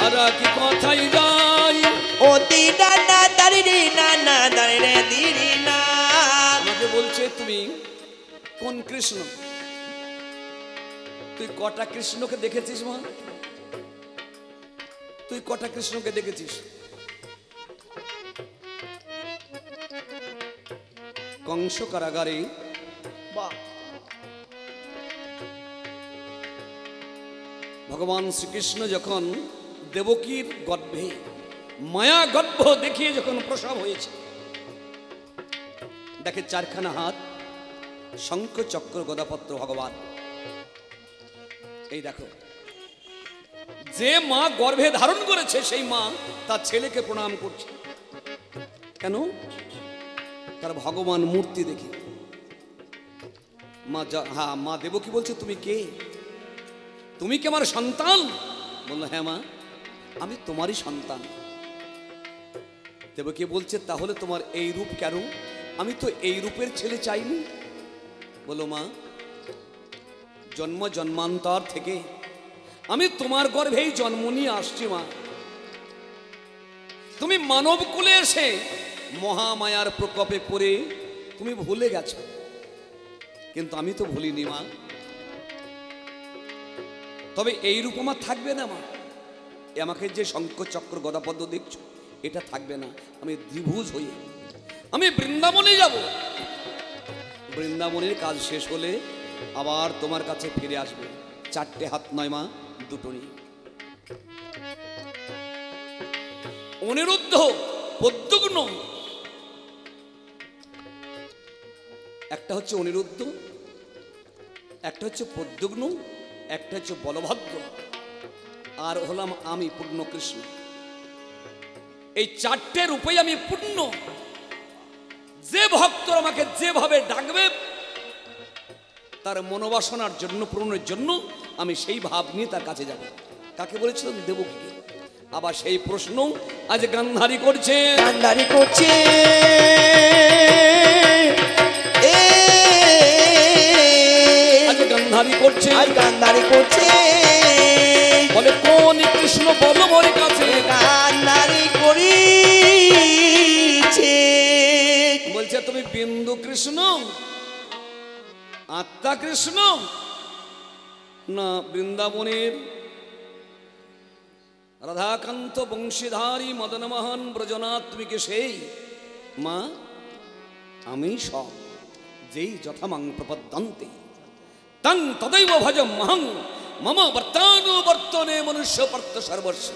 আর কি কথাই যাই, ও দিনা না দাঁড়িয়ে না না দাঁড়িয়ে দিদি না। আমাকে বলছে তুমি কোন কৃষ্ণ? তুই কটা কৃষ্ণকে দেখেছিস মা? তুই কটা কৃষ্ণকে দেখেছিস? কংস কারাগারে বাহ, ভগবান শ্রীকৃষ্ণ যখন দেবকীর গর্ভে মায়া গর্ভ দেখিয়ে যখন প্রসব হয়েছে, দেখে চারখানা হাত, শঙ্খ চক্র গদাপত্র ভগবান। এই দেখো, যে মা গর্ভে ধারণ করেছে সেই মা তার ছেলেকে প্রণাম করছে। কেন? তার ভগবান মূর্তি দেখে। মা দেবকী বলছে, তুমি কে? তুমি কি আমার সন্তান? বললো, হ্যাঁ মা, আমি তোমারই সন্তান। দেবকী বলছে, তাহলে তোমার এই রূপ কেন? আমি তো এই রূপের ছেলে চাইনি। বলো, মা, জন্ম জন্মান্তর থেকে আমি তোমার গর্ভেই জন্ম নিয়ে আসছি মা। তুমি মানব কুলে এসে মহামায়ার প্রকোপে পড়ে তুমি ভুলে গেছো, কিন্তু আমি তো ভুলিনি মা। তবে এই রূপ আমার থাকবে না মা। আমাকে যে শঙ্খ চক্র গদাপদ্ম দেখছো, এটা থাকবে না। আমি দ্বিভুজ হয়ে আমি বৃন্দাবনে যাব। বৃন্দাবনের কাজ শেষ হলে আবার তোমার কাছে ফিরে আসবে। চারটে হাত নয় মা, দুটো নিয়ে। অনিরুদ্ধ, প্রদ্যুগ্ন, একটা হচ্ছে অনিরুদ্ধ, একটা হচ্ছে প্রদ্যুগ্ন, একটা হচ্ছে বলভদ্র, আর হলাম আমি পূর্ণ কৃষ্ণ। এই চারটে রূপেই আমি পূর্ণ। যে ভক্ত আমাকে যেভাবে ডাকবে, তার মনোবাসনার জন্য, পূরণের জন্য আমি সেই ভাব নিয়ে তার কাছে যাব। কাকে বলেছিলাম? দেবকীকে। আবার সেই প্রশ্ন আজ গান্ধারী করছে, গান্ধারী করছে। আজ গান্ধারী করছে, আজ গান্ধারী করছে। বলে, কোন কৃষ্ণ বলো মোর কাছে? গান্ধারী করিছে। বলছে, তুমি বিন্দু কৃষ্ণ, আত্মা কৃষ্ণ, না বৃন্দাবনের রাধাকান্ত বংশীধারী মদনমোহন ব্রজনাথ? তুমি কে সেই? মা, আমি সব। যেই যথামাং প্রপদ্যন্তে তং তদৈব ভজম মহং মম বর্তানুবর্তনে মনুষ্য পার্থ সর্বস্ব।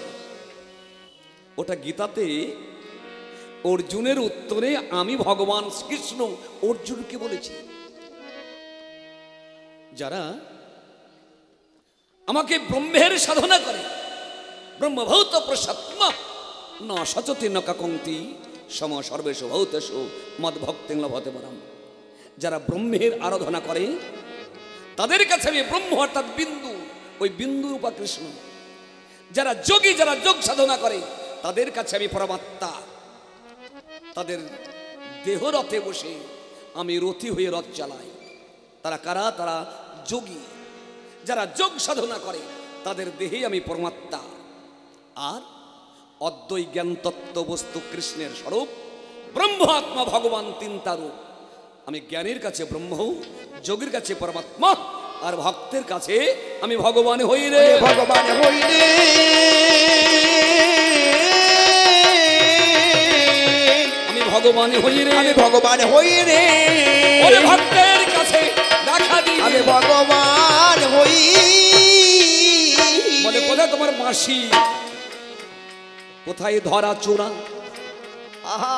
ওটা গীতাতে অর্জুনের উত্তরে আমি ভগবান শ্রীকৃষ্ণ অর্জুনকে বলেছি, যারা আমাকে ব্রহ্মের সাধনা করে, ব্রহ্মভূত প্রসাত্মা না সচতি ন কাকন্তি সম সর্বেষু ভূতেষু মদ্ভক্তিং লভতে পরম। যারা ব্রহ্মের আরাধনা করে, তাদের কাছে আমি ব্রহ্ম অর্থাৎ বিন্দু, ওই বিন্দু রূপা কৃষ্ণ। যারা যোগী, যারা যোগ সাধনা করে, তাদের কাছে আমি পরমাত্মা। তাদের দেহ রথে বসে আমি রথী হয়ে রথ চালাই। তারা কারা? তারা যোগী। যারা যোগ সাধনা করে, তাদের দেহে আমি পরমাত্মা। আর অদ্বৈ জ্ঞান তত্ত্ব বস্তু কৃষ্ণের স্বরূপ ব্রহ্ম আত্মা ভগবান তিন তারু। আমি জ্ঞানীর কাছে ব্রহ্ম, যোগীর কাছে পরমাত্মা, আর ভক্তের কাছে আমি ভগবান হই রে। ভগবান হই রে, আমি ভগবান হই রে, আমি ভগবান হই রে। ওরে ভক্তের কাছে দেখা দিই, আমি ভগবান হই। বলে কোথায় তোমার মাসি, কোথায় ধরা চোরা, আহা,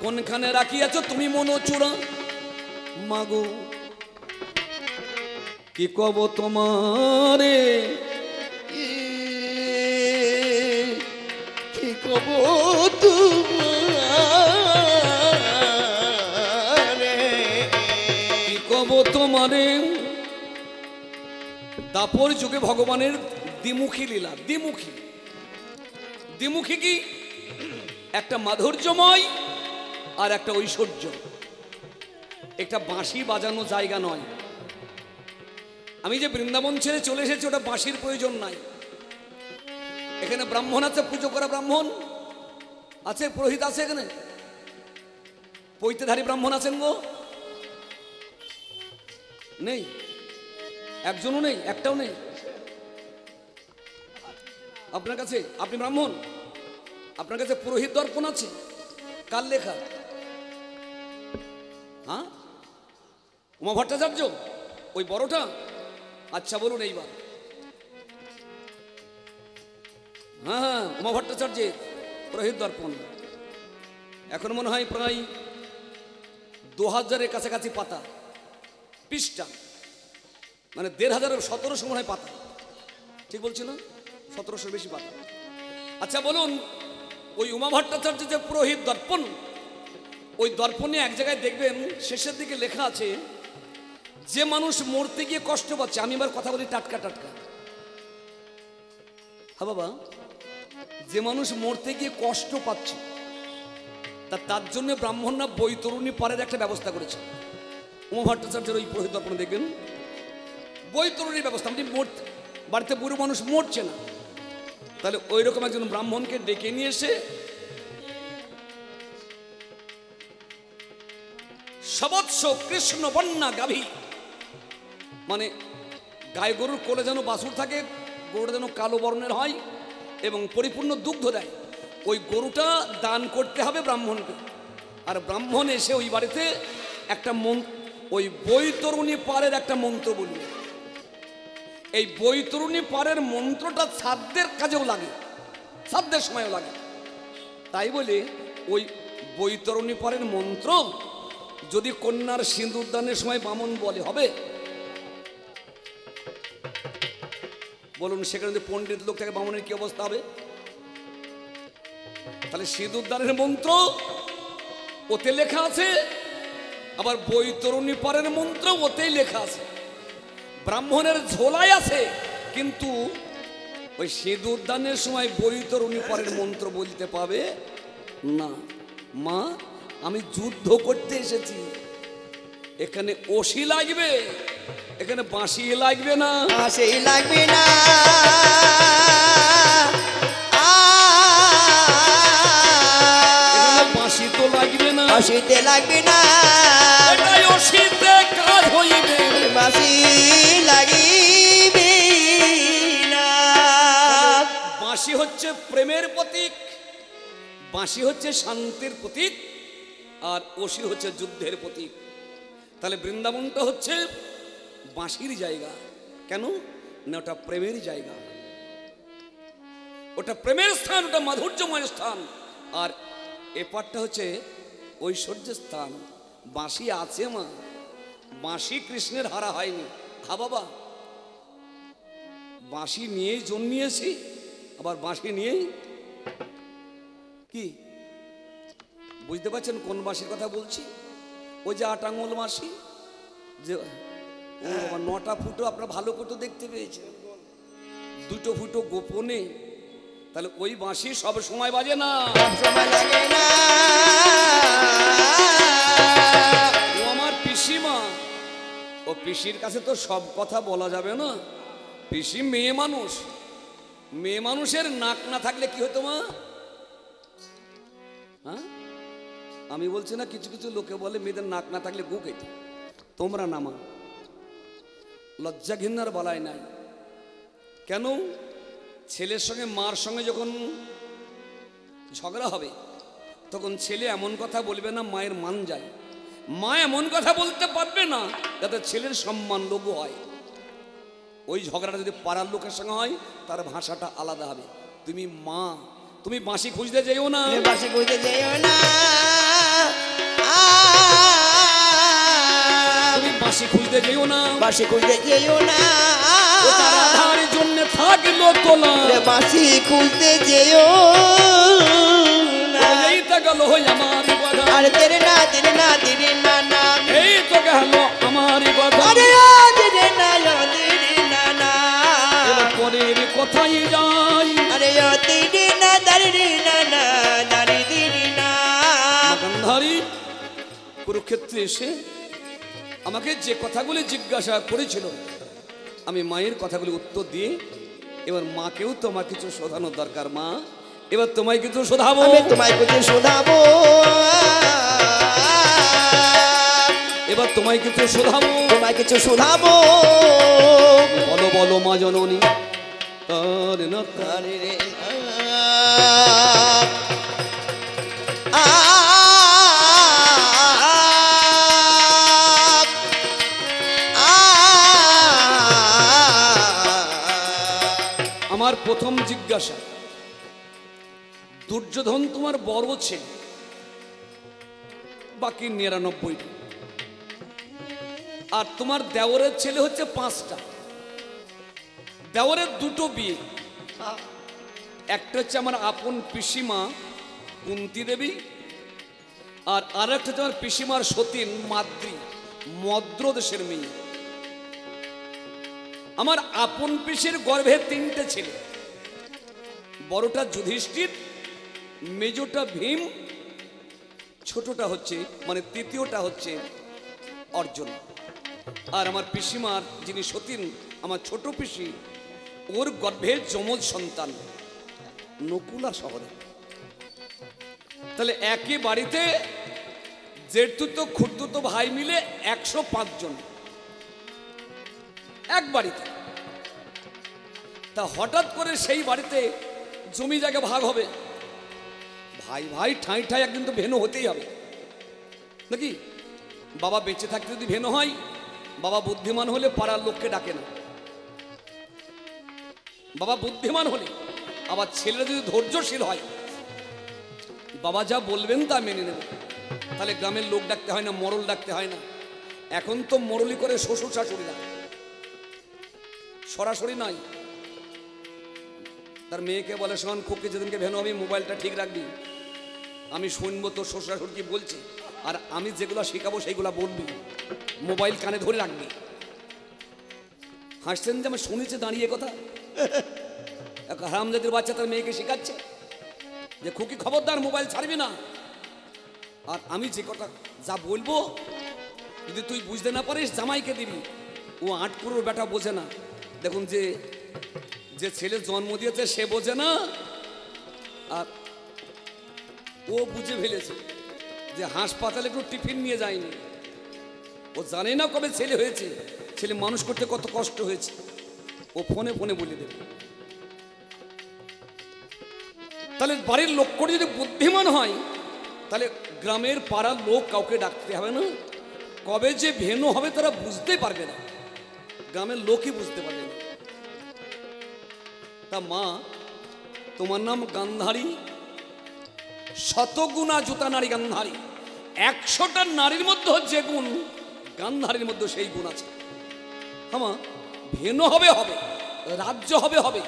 কোনখানে রাখিয়াছ তুমি মনো চূড়া। মাগো কি কব তোমারে, কি কব তোমারে, কি কব তোমারে। দাপর যুগে ভগবানের দ্বিমুখী লীলা। দ্বিমুখী, দ্বিমুখী কি? একটা মাধুর্যময় আর একটা ঐশ্বর্য। একটা বাঁশি বাজানো জায়গা নয়। আমি যে বৃন্দাবন ছেড়ে চলে এসেছি, ওটা বাঁশির প্রয়োজন নাই। এখানে ব্রাহ্মণ আছে, পুজো করা ব্রাহ্মণ আছে, পুরোহিত আছে, এখানে পৈতেধারী ব্রাহ্মণ আছেন গো? নেই, একজনও নেই, একটাও নেই আপনার কাছে। আপনি ব্রাহ্মণ, আপনার কাছে পুরোহিত দর্পণ আছে? কার লেখা? হ্যাঁ, উমা ভট্টাচার্য, ওই বড়টা? আচ্ছা বলুন এইবার। হ্যাঁ হ্যাঁ, উমা ভট্টাচার্যের পুরোহিত দর্পণ। এখন মনে হয় প্রায় 2000-এর কাছাকাছি পাতা, পৃষ্ঠা, মানে 1500, 1700 মনে হয় পাতা। ঠিক বলছি না? 1700 বেশি পাতা। আচ্ছা বলুন, ওই উমা ভট্টাচার্য যে পুরোহিত দর্পণ, ওই দর্পণে এক জায়গায় দেখবেন শেষের দিকে লেখা আছে, যে মানুষ মরতে গিয়ে কষ্ট পাচ্ছে। আমি এবার কথা বলি টাটকা টাটকা। হ্যাঁ বাবা, যে মানুষ মরতে গিয়ে কষ্ট পাচ্ছে, তার জন্য ব্রাহ্মণরা বৈতরণী পারের একটা ব্যবস্থা করেছে। উমা ভট্টাচার্যের ওই পুরোহিত দর্পণে দেখবেন বৈতরণীর ব্যবস্থা। আপনি বাড়িতে বুড়ো মানুষ মরছে না, তাহলে ওই রকম একজন ব্রাহ্মণকে ডেকে নিয়ে এসে সবৎস কৃষ্ণ বন্যা গাভী, মানে গায়ে গরুর কোলে যেন বাছুর থাকে, গরুটা যেন কালো বর্ণের হয় এবং পরিপূর্ণ দুগ্ধ দেয়, ওই গরুটা দান করতে হবে ব্রাহ্মণকে। আর ব্রাহ্মণ এসে ওই বাড়িতে একটা ওই বৈতরণী পারের একটা মন্ত্র বলবে। এই বৈতরণী পারের মন্ত্রটা শ্রাদ্ধের কাজেও লাগে, শ্রাদ্ধের সময়ও লাগে। তাই বলে ওই বৈতরণী পারের মন্ত্র যদি কন্যার সিঁদুর দানের সময় বামন বলে, হবে? বলুন, সেখানে যদি পণ্ডিত লোক থাকে, বামনের কি অবস্থা হবে? তাহলে সিঁদুর দানের মন্ত্র ওতে লেখা আছে, আবার বৈতরণী পারের মন্ত্র ওতেই লেখা আছে। ব্রাহ্মণের ঝোলায় আছে, কিন্তু ওই সিঁদুর দানের সময় বৈতরণী পারের মন্ত্র বলতে পাবে না। মা, আমি যুদ্ধ করতে এসেছি, এখানে ওসি লাগবে, এখানে বাঁশি লাগবে না। বাঁশি লাগবে না, বাঁশি তো লাগবে না, বাঁশিতে লাগবে না, এটাই ওসিতে কাজ হইবে, বাঁশি লাগিবে না। বাঁশি হচ্ছে প্রেমের প্রতীক, বাঁশি হচ্ছে শান্তির প্রতীক, আর ওসি হচ্ছে যুদ্ধের প্রতীক। তাহলে বৃন্দাবনটা হচ্ছে বাঁশির জায়গা। কেন না? ওটা প্রেমের জায়গা, ওটা প্রেমের স্থান, ওটা মাধুর্যময় স্থান। আর এপারটা হচ্ছে ঐশ্বর্যের স্থান। বাঁশি আছে মা, বাঁশি কৃষ্ণের হারা হয়নি। হা বাবা, বাঁশি নিয়েই জন্মিয়েছি, আবার বাঁশি নিয়েই কি বুঝতে পারছেন কোন বাঁশির কথা বলছি? ওই যে 8 আঙুল বাঁশি, যে 9টা ফুটো আপনারা ভালো করে দেখতে পেয়েছেন, 2টো ফুটো গোপনে। তাহলে ওই বাঁশি সব সময় বাজে না, সময় লাগে না। ও আমার পিসিমা, ও পিসির কাছে তো সব কথা বলা যাবে না। পিসি মেয়ে মানুষ, মেয়ে মানুষের নাক না থাকলে কি হতো মা? হ্যাঁ, আমি বলছি না, কিছু কিছু লোকে বলে মেয়েদের নাক না থাকলে গু কেটে। তোমরা না মা, লজ্জা ঘৃণার বলায় নাই। কেন? ছেলের সঙ্গে মার সঙ্গে যখন ঝগড়া হবে তখন ছেলে এমন কথা বলবে না মায়ের মান যায়, মা এমন কথা বলতে পারবে না যাতে ছেলের সম্মান লঘু হয়। ওই ঝগড়াটা যদি পাড়ার লোকের সঙ্গে হয় তার ভাষাটা আলাদা হবে। তুমি মা, তুমি বাঁশি খুঁজতে যেও না, বাসি খুঁজতে যেও না, তুমি বাঁশি খুঁজতে যেও না, বাসি খুঁজতে যেও না, ও তার আধার জন্য থাকলো তোলা, বাসি খুঁজতে যেও না। এই তো গেল আমার বাধা, আরে তেরে না তেরে না তেরে না না, এই তো গেল আমার বাধা। আরে তেরে না তেরে না না, এবার পরের কথাই যাই। আরে তেরে না দাঁড়িয়ে না না দাঁড়িয়ে না। গান্ধারী কুরুক্ষেত্রে এসে আমাকে যে কথাগুলি জিজ্ঞাসা করেছিল আমি মায়ের কথাগুলি উত্তর দিয়ে এবার মাকেও তোমার কিছু শোধানোর দরকার। মা, এবার তোমায় কিছু শোধাবো, আমি তোমায় কিছু শোধাবো, এবার তোমায় কিছু শোধাবো, তোমায় কিছু শোধাবো। বলো বলো মা জননী। তার না তার আরে রে আমার প্রথম জিজ্ঞাসা, দুর্যোধন তোমার বড় ছেলে, বাকি ৯৯টা, আর তোমার দেওরের ছেলে হচ্ছে 5টা। দেওরের 2টো বিয়ে, একটা হচ্ছে আমার আপন পিসিমা কুন্তী দেবী, আর আরেকটা হচ্ছে আমার পিসিমার সতীন মাদ্রী, মদ্র দেশের মেয়ে। আমার আপন পিসির গর্ভে 3টে ছেলে, বড়টা যুধিষ্ঠির, মেজোটা ভীম, ছোটটা হচ্ছে মানে তৃতীয়টা হচ্ছে অর্জুন। আর আমার পিসিমার যিনি সতীন আমার ছোট পিসি, ওর গর্ভে যমজ সন্তান নকুল আর সহদেব। তাহলে একই বাড়িতে জেঠতুতো খুড়তুতো ভাই মিলে 105 জন এক বাড়িতে। তা হঠাৎ করে সেই বাড়িতে জমি জায়গা ভাগ হবে, ভাই ভাই ঠাঁই ঠাঁই একদিন তো ভেনো হতেই হবে নাকি? বাবা বেঁচে থাকতে যদি ভেনো হয়, বাবা বুদ্ধিমান হলে পাড়ার লোককে ডাকে না, বাবা বুদ্ধিমান হলে, আবার ছেলেরা যদি ধৈর্যশীল হয়, বাবা যা বলবেন তা মেনে নেবে। তাহলে গ্রামের লোক ডাকতে হয় না, মরল ডাকতে হয় না। এখন তো মরলি করে শ্বশুর শাশুড়িরা, সরাসরি নাই। তার মেয়েকে বলে, শোন খুবকে যেদিনকে ভেনো হবি মোবাইলটা ঠিক রাখবি, আমি শুনবো তোর শ্বশুর শাশুড়ি কি বলছে, আর আমি যেগুলো শেখাবো সেইগুলো বলবি, মোবাইল কানে ধরে রাখবি। হাসছেন যে আমি শুনেছি দাঁড়িয়ে কথা। এক হারামজাদির বাচ্চা তার মেয়েকে শেখাচ্ছে যে খুকি খবরদার মোবাইল ছাড়বি না, আর আমি যে কথা যা বলবো যদি তুই বুঝতে না পারিস জামাইকে দিবি। ও 8 কুড়োর বেটা বোঝে না। দেখুন যে যে ছেলে জন্ম দিয়েছে সে বোঝে না, আর ও বুঝে ফেলেছে যে হাসপাতালে একটু টিফিন নিয়ে যায়নি। ও জানে না কবে ছেলে হয়েছে, ছেলে মানুষ করতে কত কষ্ট হয়েছে, ও ফোনে ফোনে বলে দেবে। তাহলে বাড়ির লোক করে যদি বুদ্ধিমান হয়, তাহলে গ্রামের পাড়ার লোক কাউকে ডাকতে হবে না। কবে যে ভেনু হবে তারা বুঝতে পারবে না, গ্রামের লোকই বুঝতে পারবে না। তা মা, তোমার নাম গান্ধারী, শতগুণা জুতা নারী গান্ধারী। 100টা নারীর মধ্যে যে গুণ, গান্ধারীর মধ্যে সেই গুণ আছে। হ্যাঁ, ভেনু হবে হবে, রাজ্য হবে হবে,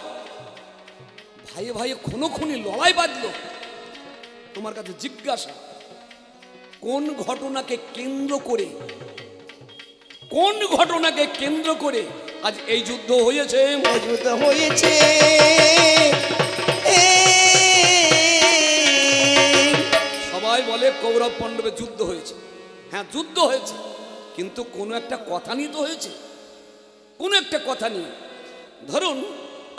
ভাইয়ে ভাইয়ে খুনোখুনি লড়াই বাঁধলো। তোমার কাছে জিজ্ঞাসা, কোন ঘটনাকে কেন্দ্র করে, কোন ঘটনাকে কেন্দ্র করে আজ এই যুদ্ধ হয়েছে? যুদ্ধ হয়েছে, সবাই বলে কৌরব পাণ্ডবের যুদ্ধ হয়েছে। হ্যাঁ, যুদ্ধ হয়েছে, কিন্তু কোনো একটা কথা নিয়ে তো হয়েছে, কোনো একটা কথা নিয়ে। ধরুন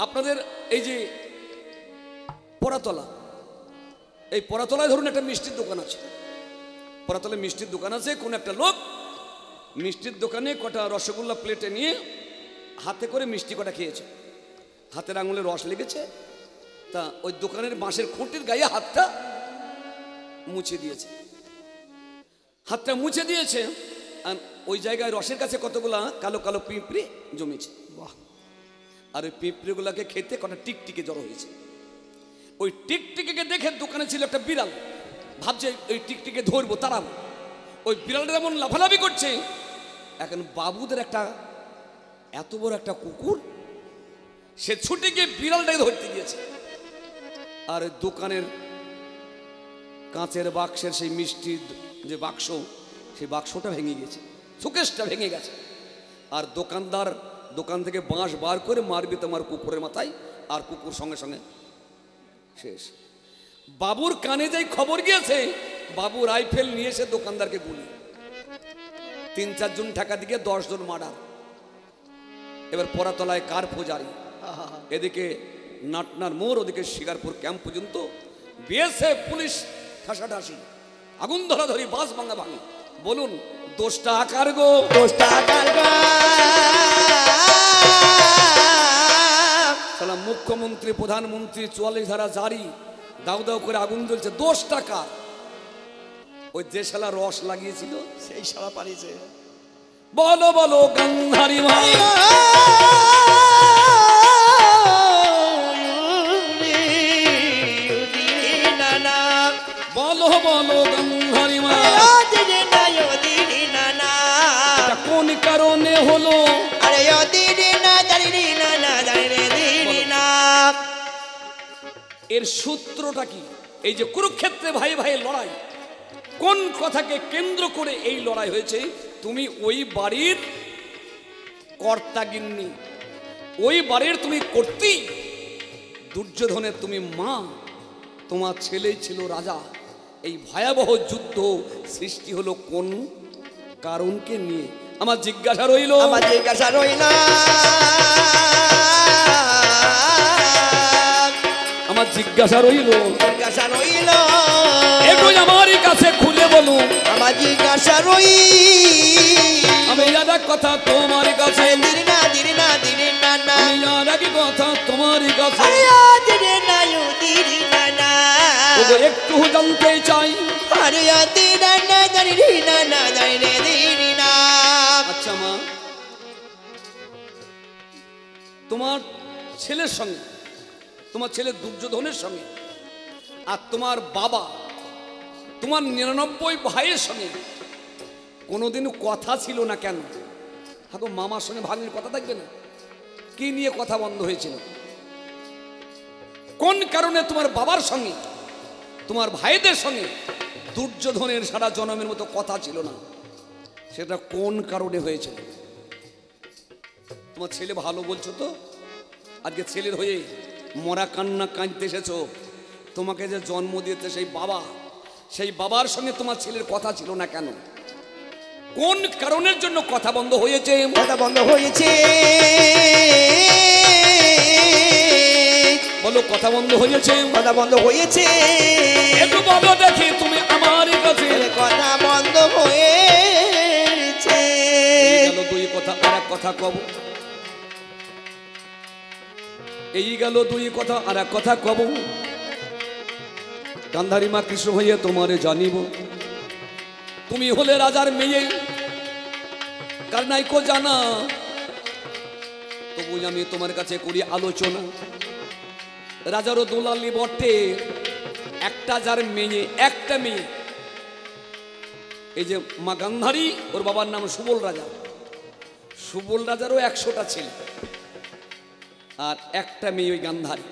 আপনাদের এই যে পরাতলা, এই পরাতলায় ধরুন একটা মিষ্টির দোকান আছে, পরাতলে মিষ্টির দোকান আছে, কোন একটা লোক মিষ্টির দোকানে কটা রসগোল্লা প্লেটে নিয়ে হাতে করে মিষ্টি কটা খেয়েছে, হাতের আঙুলে রস লেগেছে, তা ওই দোকানের বাঁশের খুঁটির গায়ে হাতটা মুছে দিয়েছে, হাতটা মুছে দিয়েছে, আর ওই জায়গায় রসের কাছে কতগুলা কালো কালো পিঁপড়ে জমেছে। বাহ! আর ওই পিঁপড়েগুলাকে খেতে কটা টিকটিকে জড়ো হয়েছে। ওই টিকটিকে দেখে দোকানে ছিল একটা বিড়াল, ভাবছে ওই টিকটিকে ধরবো, তাড়াবো। ওই বিড়ালটা যেমন লাফালাফি করছে, এখন বাবুদের একটা এত বড় একটা কুকুর, সে ছুটে গিয়ে বিড়ালটাকে ধরতে গিয়েছে, আর ওই দোকানের কাঁচের বাক্সের সেই মিষ্টির যে বাক্স, সেই বাক্সটা ভেঙে গেছে, শোকেসটা ভেঙে গেছে। আর দোকানদার দোকান থেকে বাঁশ বার করে মারবে তোমার কুকুরের মাথায়, আর কুকুর সঙ্গে সঙ্গে শেষ। বাবুর কানে যাই খবর গিয়েছে, বাবু রাইফেল নিয়ে এসে দোকানদারকে গুলি, 3-4 জন ঠাকা দিকে 10 জন মার্ডার। এবার পরাতলায় কার পূজারি, এদিকে নাটনার মোড়, ওদিকে শিকারপুর ক্যাম্প পর্যন্ত বিএসএফ পুলিশ ঠাসাঠাসি, আগুন ধরাধরি, বাস ভাঙা ভাঙি। বলুন দোষটা আকার গো, দোষটা কার গো? সালা মুখ্যমন্ত্রী প্রধানমন্ত্রী 44 ধারা জারি, দাউ দাউ করে আগুন জ্বলছে, দোষটা কার? ওই যে শালা রস লাগিয়েছিল সেই শালা পালিয়েছে। বলো বলো গান্ধারী ভাই, বলো বলো গান্ধারী মা, এটা কোন কারণে হলো? এর সূত্রটা কি? এই যে কুরুক্ষেত্রে ভাই ভাই লড়াই, কোন কথাকে কেন্দ্র করে এই লড়াই হয়েছে? তুমি ওই বাড়ির কর্তাগিন্নি, ওই বাড়ির তুমি কর্ত্রী, দুর্যোধনের তুমি মা, তোমার ছেলেই ছিল রাজা। এই ভয়াবহ যুদ্ধ সৃষ্টি হলো কোন কারণকে নিয়ে? আমার জিজ্ঞাসা রইল, আমার জিজ্ঞাসা রইল, আমার জিজ্ঞাসা রইল, জিজ্ঞাসা রইল, একটু আমারই কাছে খুলে বলুন। আমার জিজ্ঞাসা রইল, আমি আর এক কথা তোমার কাছে, দিদি না দিদি না দিদি না না, আমি আর এক কথা তোমার কাছে, দিদি না দিদি না না, ওগো একটু জানতে চাই। আরে দিদি না না দিদি না না দিদি না। আচ্ছা মা, তোমার ছেলের সঙ্গে, তোমার ছেলে দুর্যোধনের সঙ্গে, আর তোমার বাবা তোমার 99 ভাইয়ের সঙ্গে কোনোদিনও কথা ছিল না কেন? হাগো মামার সঙ্গে ভাগ্নের কথা থাকবে না? কি নিয়ে কথা বন্ধ হয়েছিল? কোন কারণে তোমার বাবার সঙ্গে তোমার ভাইদের সঙ্গে দুর্যোধনের সারা জনমের মতো কথা ছিল না? সেটা কোন কারণে হয়েছিল? তোমার ছেলে ভালো বলছো তো? আজকে ছেলের হয়ে মরা কান্না কাঁদতে এসেছো। তোমাকে যে জন্ম দিয়েছে সেই বাবা, সেই বাবার সঙ্গে তোমার ছেলের কথা ছিল না কেন? কোন কারণের জন্য কথা বন্ধ হয়েছে? কথা বন্ধ হয়েছে, বলো কথা বন্ধ হয়েছে, কথা বন্ধ হয়েছে, একটু বলো দেখি তুমি আমার কাছে। কথা বন্ধ হয়েছে। এই গেল দুই কথা, আর এক কথা কব। এই গেল দুই কথা, আর এক কথা কব। গান্ধারী মা কৃষ্ণ হইয়া তোমারে জানিব, তুমি হলে রাজার মেয়ে, কার নাইকো জানা। তবু আমি তোমার কাছে করি আলোচনা। রাজারও দোলালি বটে, একটা যার মেয়ে, একটা মেয়ে। এই যে মা গান্ধারী, ওর বাবার নাম সুবল রাজা। সুবল রাজারও 100টা ছেলে, আর একটা মেয়ে ওই গান্ধারী।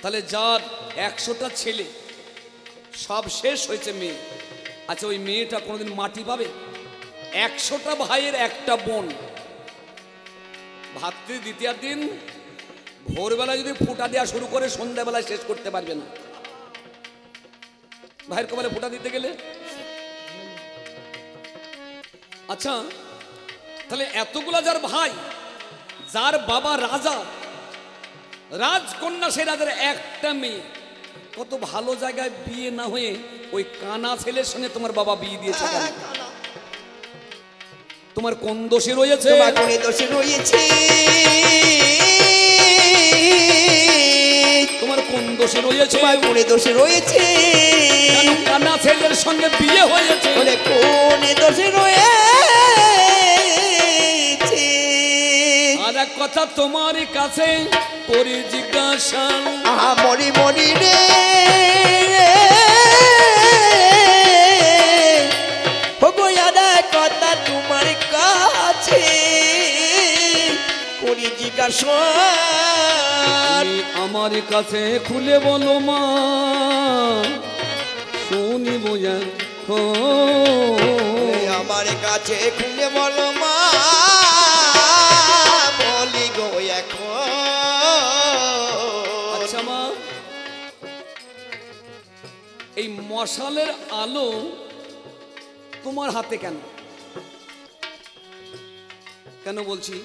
তাহলে যার 100টা ছেলে, সব শেষ হয়েছে মেয়ে। আচ্ছা ওই মেয়েটা কোনোদিন মাটি পাবে? 100টা ভাইয়ের একটা বোন। ভাতৃ দ্বিতীয় দিন ভোরবেলা যদি ফুটা দেওয়া শুরু করে, সন্ধ্যাবেলায় শেষ করতে পারবে না। ভাইয়ের কপালে ফুটা দিতে গেলে। আচ্ছা তাহলে এতগুলা যার ভাই, যার বাবা রাজা, রাজকন্যা, সে রাজার একটা মেয়ে, কত ভালো জায়গায় বিয়ে না হয়ে ওই কানা ছেলের সঙ্গে তোমার বাবা বিয়ে দিয়েছে কেন? তোমার কোন দোষে রয়েছে? তোমার কোন দোষে রয়েছে? তোমার কোন দোষে রয়েছে? তোমার কোন দোষে রয়েছে? কেন কানা ছেলের সঙ্গে বিয়ে হয়েছে? বলে কোন দোষে রয়েছে? আর এক কথা তোমার কাছে করে জিজ্ঞাসা, আহা মরি মরি রে, ওগো আর এক কথা তোমার কাছে করি জিজ্ঞাসা। তুমি আমার কাছে খুলে বলো মা, শুনিব আমার কাছে খুলে বলো মা, বলি গো এখন। আচ্ছা মা, এই মশালের আলো তোমার হাতে কেন? কেন বলছি,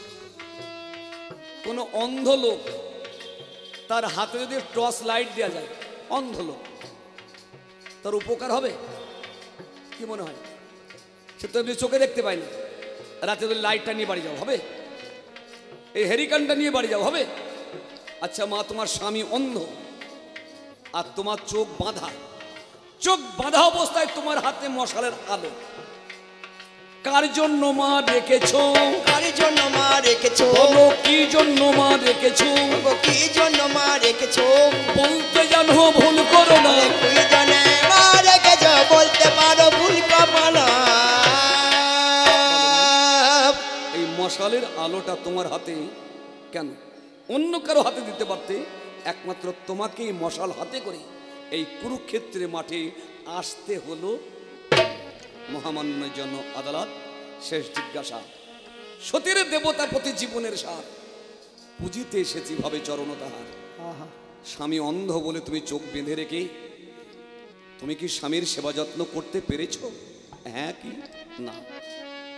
কোনো অন্ধ লোক তার হাতে যদি টর্চ লাইট দেওয়া যায়, অন্ধ লোক, তার উপকার হবে কি মনে হয়? সে তো এমনি চোখে দেখতে পায় না, রাতে যদি লাইটটা নিয়ে বাড়ি যাও হবে? এই হেরিকানটা নিয়ে বাড়ি যাও হবে? আচ্ছা মা, তোমার স্বামী অন্ধ আর তোমার চোখ বাঁধা, চোখ বাঁধা অবস্থায় তোমার হাতে মশালের আলো, কার জন্য মা রেখেছো? কার জন্য মা রেখেছো? বলো কি জন্য মা রেখেছো? কি জন্য মা রেখেছো? বলতে জানো, ভুল করো না। কি জানে মা রেখেছো, বলতে পারো ভুল কমানা। এই মশালের আলোটা তোমার হাতে কেন? অন্য কারো হাতে দিতে পারতে, একমাত্র তোমাকেই মশাল হাতে করে এই কুরুক্ষেত্রে মাঠে আসতে হলো। মহামান্য জন আদালত, শেষ জিজ্ঞাসা, সতীর দেবতা প্রতি জীবনের সার, পুজিতে এসেছি ভাবে চরণ তাহার। স্বামী অন্ধ বলে তুমি চোখ বেঁধে রেখে তুমি কি স্বামীর সেবা যত্ন করতে পেরেছো? হ্যাঁ কি না?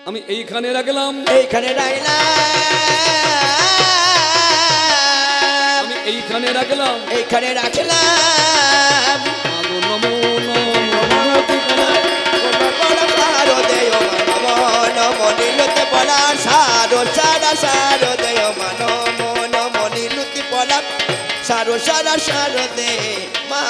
আমি এইখানে রাখলাম, এইখানে রাখলাম, আমি এইখানে রাখলাম, এইখানে রাখলাম। আলো নমো নমো শারদেয় মন মনিলতে পলা, সারো সারা শারদেয় মন মন মনিলতি পলা, সারো সারা শারদে মা।